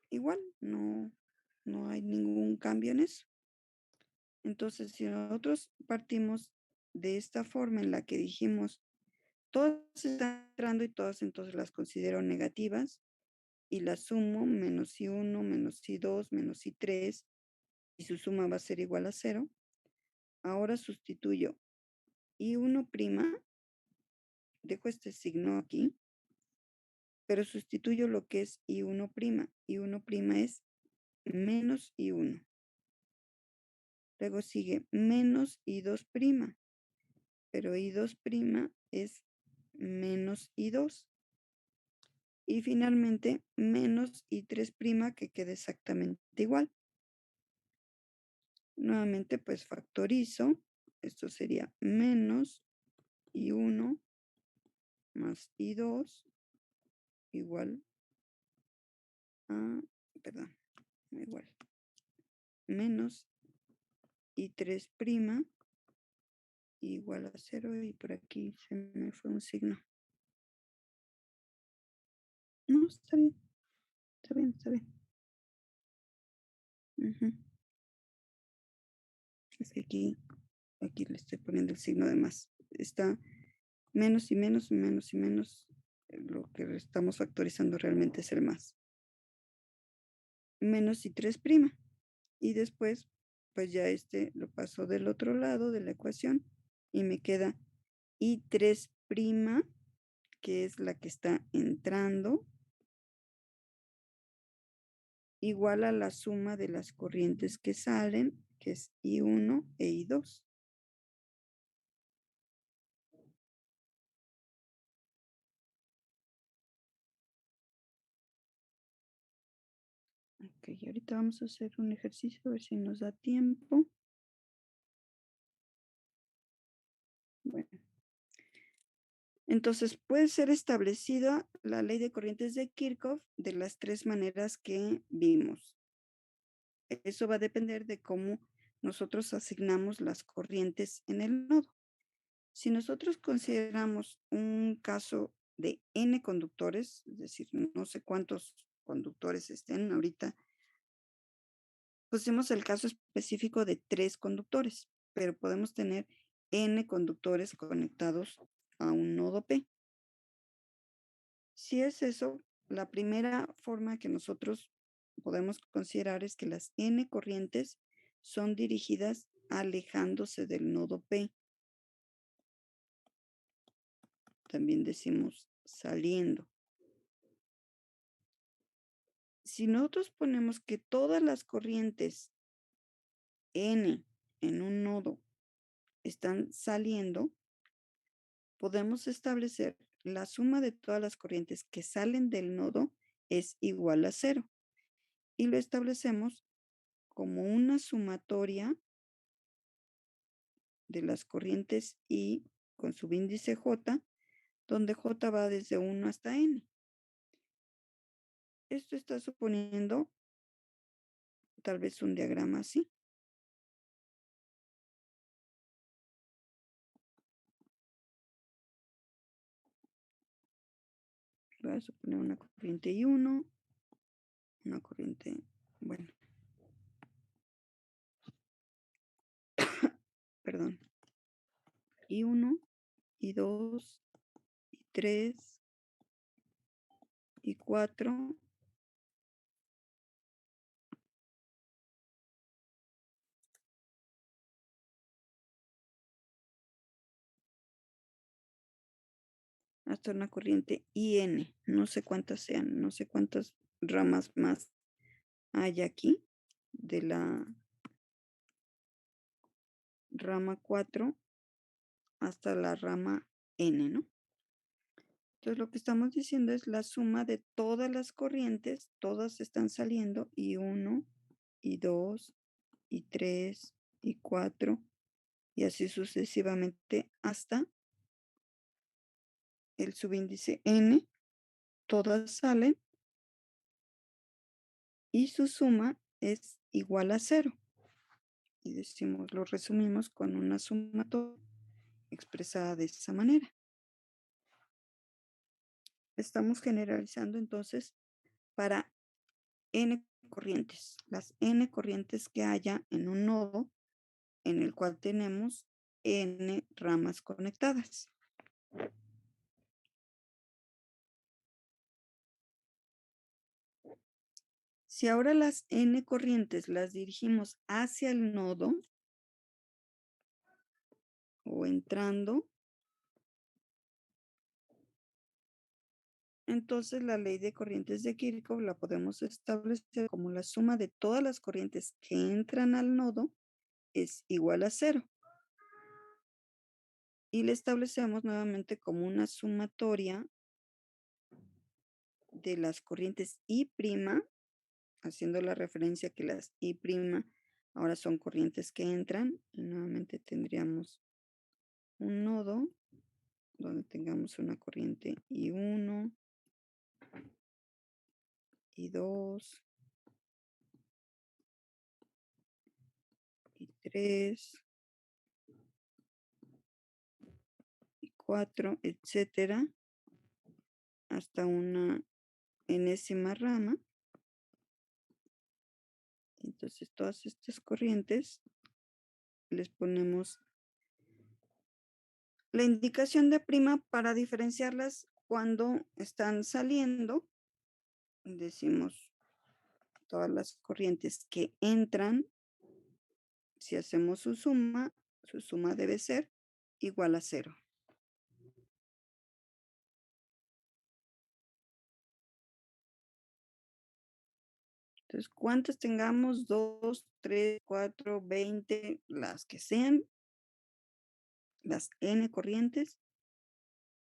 A: igual, no hay ningún cambio en eso. Entonces, si nosotros partimos de esta forma en la que dijimos Todas están entrando y todas entonces las considero negativas y las sumo menos I1, menos I2, menos I3 y su suma va a ser igual a 0. Ahora sustituyo I1', dejo este signo aquí, pero sustituyo lo que es I1'. I1' es menos I1. Luego sigue menos I2', pero I2' es menos I2. Y finalmente menos I3', que queda exactamente igual. Nuevamente pues factorizo. Esto sería menos I1 más I2 igual a, perdón, igual, menos I3' igual a 0 y por aquí se me fue un signo. No, está bien, está bien, está bien. Es que aquí le estoy poniendo el signo de más. Está menos y menos y menos y menos. Lo que estamos factorizando realmente es el más. Menos I3'. Y después, pues ya lo paso del otro lado de la ecuación y me queda I3', que es la que está entrando, igual a la suma de las corrientes que salen, que es I1 e I2. Ok, ahorita vamos a hacer un ejercicio a ver si nos da tiempo. Bueno, entonces puede ser establecida la ley de corrientes de Kirchhoff de las tres maneras que vimos. Eso va a depender de cómo nosotros asignamos las corrientes en el nodo. Si nosotros consideramos un caso de n conductores, es decir, no sé cuántos conductores estén ahorita, pusimos el caso específico de 3 conductores, pero podemos tener n conductores conectados a un nodo P. Si es eso, la primera forma que nosotros podemos considerar es que las n corrientes son dirigidas alejándose del nodo P. También decimos saliendo. Si nosotros ponemos que todas las corrientes n en un nodo están saliendo, podemos establecer la suma de todas las corrientes que salen del nodo es igual a 0. Y lo establecemos como una sumatoria de las corrientes I con subíndice J, donde J va desde 1 hasta N. Esto está suponiendo tal vez un diagrama así. Voy a suponer una corriente I1, una corriente, bueno, perdón, I1, I2, I3, I4, hasta una corriente IN. No sé cuántas sean, no sé cuántas ramas más hay aquí de la rama 4 hasta la rama N, ¿no? Entonces lo que estamos diciendo es la suma de todas las corrientes, todas están saliendo, I1, I2, I3, I4, y así sucesivamente hasta el subíndice N, todas salen y su suma es igual a 0. Y decimos, lo resumimos con una sumatoria expresada de esa manera. Estamos generalizando entonces para n corrientes, las n corrientes que haya en un nodo en el cual tenemos n ramas conectadas. Si ahora las N corrientes las dirigimos hacia el nodo o entrando, entonces la ley de corrientes de Kirchhoff la podemos establecer como la suma de todas las corrientes que entran al nodo es igual a 0. Y le establecemos nuevamente como una sumatoria de las corrientes I', haciendo la referencia que las I' ahora son corrientes que entran, y nuevamente tendríamos un nodo donde tengamos una corriente I1, I2, I3, I4, etcétera, hasta una enésima rama. Entonces todas estas corrientes les ponemos la indicación de prima para diferenciarlas cuando están saliendo. Decimos todas las corrientes que entran, si hacemos su suma debe ser igual a 0. Entonces, ¿cuántas tengamos? 2, 3, 4, 20, las que sean, las N corrientes,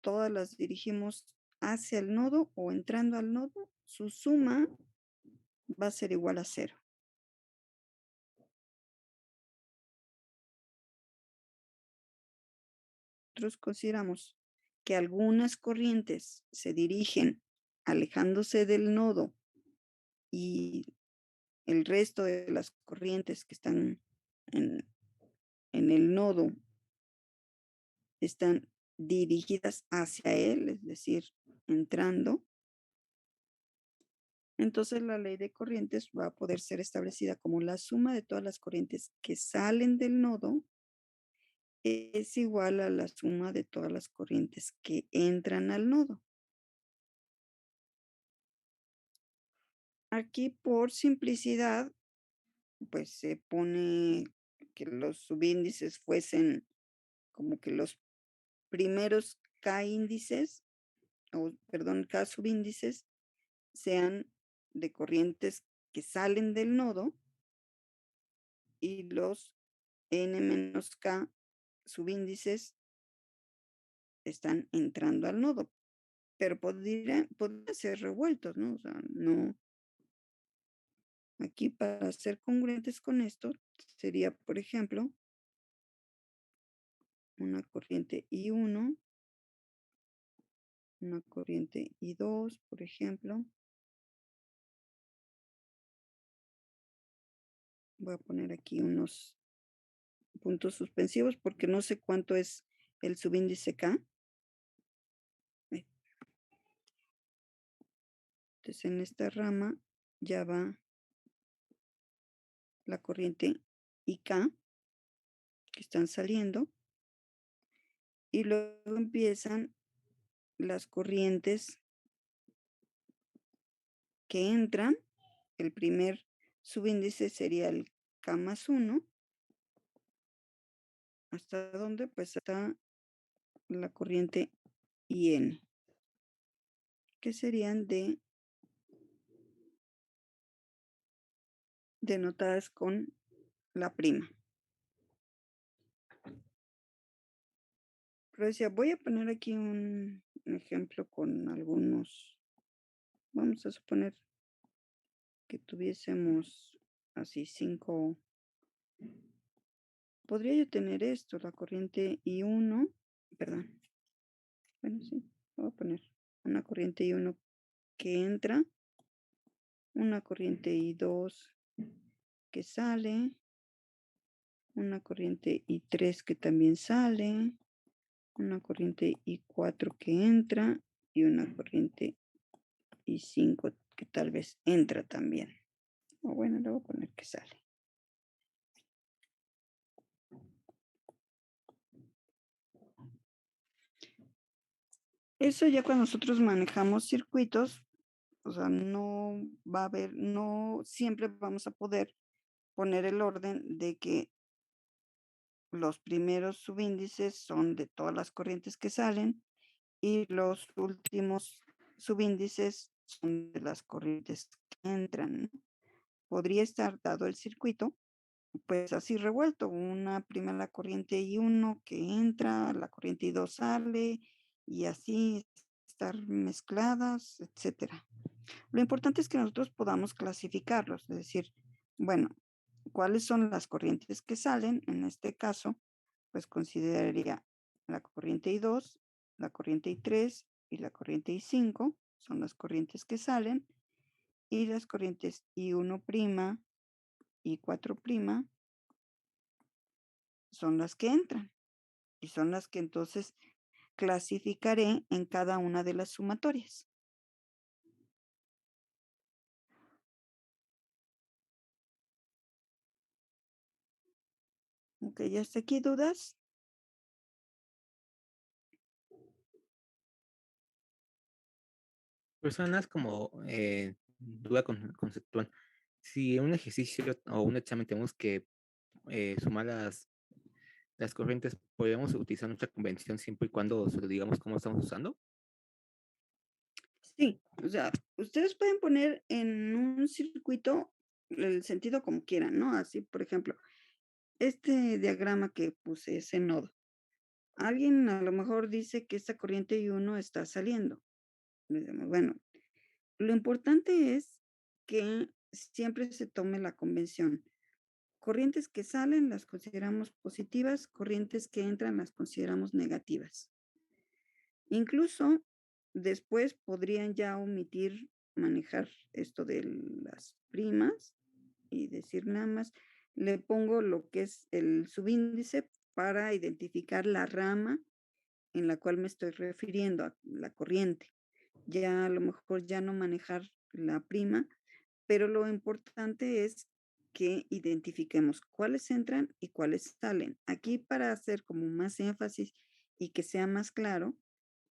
A: todas las dirigimos hacia el nodo o entrando al nodo, su suma va a ser igual a 0. Nosotros consideramos que algunas corrientes se dirigen alejándose del nodo y el resto de las corrientes que están en, en el nodo están dirigidas hacia él, es decir, entrando. Entonces la ley de corrientes va a poder ser establecida como la suma de todas las corrientes que salen del nodo es igual a la suma de todas las corrientes que entran al nodo. Aquí por simplicidad, pues se pone que los subíndices fuesen como que los primeros K índices, o perdón, K subíndices sean de corrientes que salen del nodo y los N-K subíndices están entrando al nodo, pero podrían ser revueltos, ¿no? O sea, no. Aquí para ser congruentes con esto sería, por ejemplo, una corriente I1, una corriente I2, por ejemplo. Voy a poner aquí unos puntos suspensivos porque no sé cuánto es el subíndice K. Entonces en esta rama ya va la corriente IK que están saliendo y luego empiezan las corrientes que entran. El primer subíndice sería el K más 1. ¿Hasta dónde? Pues hasta la corriente IN, que serían denotadas con la prima. Pero decía, voy a poner aquí un ejemplo con algunos, vamos a suponer que tuviésemos así 5. Podría yo tener esto, la corriente I1, perdón, bueno, sí, voy a poner una corriente I1 que entra, una corriente I2 que sale, una corriente I3 que también sale, una corriente I4 que entra y una corriente I5 que tal vez entra también. O bueno, le voy a poner que sale. Eso ya cuando nosotros manejamos circuitos, O sea, no va a haber, no siempre vamos a poder poner el orden de que los primeros subíndices son de todas las corrientes que salen y los últimos subíndices son de las corrientes que entran, ¿no? Podría estar dado el circuito, pues así revuelto, una primera corriente I1 que entra, la corriente I2 sale y así estar mezcladas, etcétera. Lo importante es que nosotros podamos clasificarlos, es decir, bueno, ¿cuáles son las corrientes que salen? En este caso, pues consideraría la corriente I2, la corriente I3 y la corriente I5, son las corrientes que salen, y las corrientes I1', I4', son las que entran, y son las que entonces clasificaré en cada una de las sumatorias. Ok, ¿ya está aquí dudas?
B: Personas como duda conceptual. Si en un ejercicio o un examen tenemos que sumar las corrientes, ¿podemos utilizar nuestra convención siempre y cuando se lo digamos cómo estamos usando?
A: Sí, o sea, ustedes pueden poner en un circuito el sentido como quieran, ¿no? Así, por ejemplo, este diagrama que puse, ese nodo. Alguien a lo mejor dice que esta corriente I1 está saliendo. Decimos, bueno, lo importante es que siempre se tome la convención. Corrientes que salen las consideramos positivas, corrientes que entran las consideramos negativas. Incluso después podrían ya omitir manejar esto de las primas y decir nada más, le pongo lo que es el subíndice para identificar la rama en la cual me estoy refiriendo a la corriente. Ya a lo mejor ya no manejar la prima, pero lo importante es que identifiquemos cuáles entran y cuáles salen. Aquí para hacer como más énfasis y que sea más claro,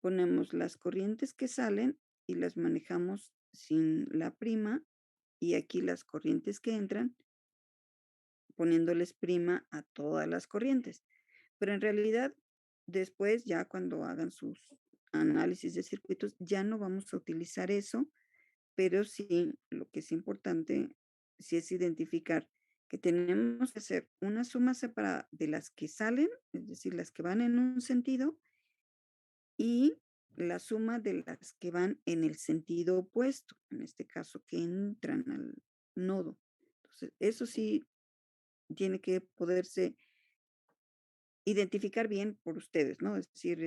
A: ponemos las corrientes que salen y las manejamos sin la prima y aquí las corrientes que entran poniéndoles prima a todas las corrientes. Pero en realidad, después, ya cuando hagan sus análisis de circuitos, ya no vamos a utilizar eso, pero sí, lo que es importante, sí es identificar que tenemos que hacer una suma separada de las que salen, es decir, las que van en un sentido, y la suma de las que van en el sentido opuesto, en este caso, que entran al nodo. Entonces, eso sí tiene que poderse identificar bien por ustedes, ¿no? Es decir,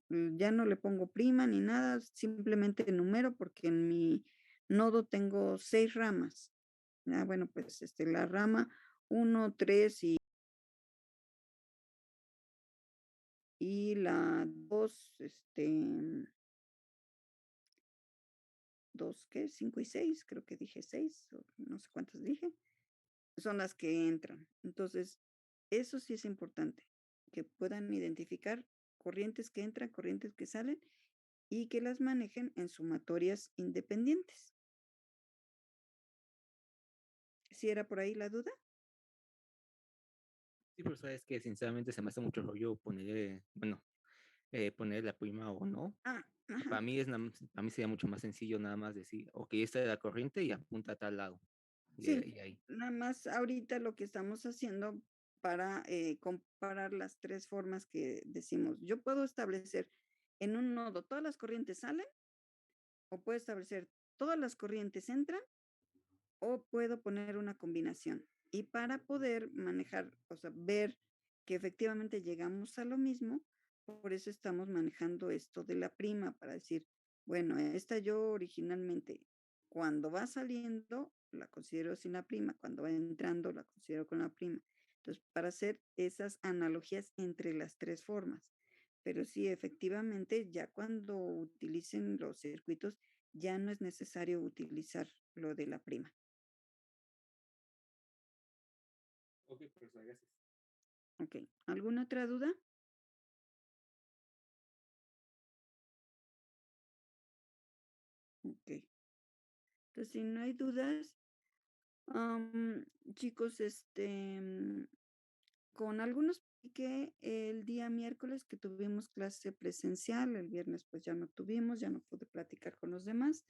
A: ya no le pongo prima ni nada, simplemente número porque en mi nodo tengo 6 ramas. Ah, bueno, pues la rama 1, 3 y la 2, 2, ¿qué? 5 y 6, creo que dije 6, no sé cuántas dije, son las que entran. Entonces, eso sí es importante, que puedan identificar corrientes que entran, corrientes que salen y que las manejen en sumatorias independientes. ¿Si era por ahí la duda?
B: Sí, pero sabes que sinceramente se me hace mucho rollo poner, bueno, poner la prima o no.
A: Ah, ajá.
B: Para mí para mí sería mucho más sencillo nada más decir, ok, esta es la corriente y apunta a tal lado.
A: Sí,
B: Y ahí.
A: nada más ahorita lo que estamos haciendo para comparar las 3 formas que decimos. Yo puedo establecer en un nodo todas las corrientes salen o puedo establecer todas las corrientes entran o puedo poner una combinación. Y para poder manejar, o sea, ver que efectivamente llegamos a lo mismo, por eso estamos manejando esto de la prima, para decir, bueno, esta yo originalmente, cuando va saliendo, la considero sin la prima, cuando va entrando, la considero con la prima. Entonces, para hacer esas analogías entre las 3 formas. Pero sí, efectivamente, ya cuando utilicen los circuitos, ya no es necesario utilizar lo de la prima.
B: Ok, profesor, gracias.
A: Ok, ¿alguna otra duda? Ok. Entonces, si no hay dudas, am, chicos, con algunos que el día miércoles que tuvimos clase presencial, el viernes pues ya no tuvimos, ya no pude platicar con los demás.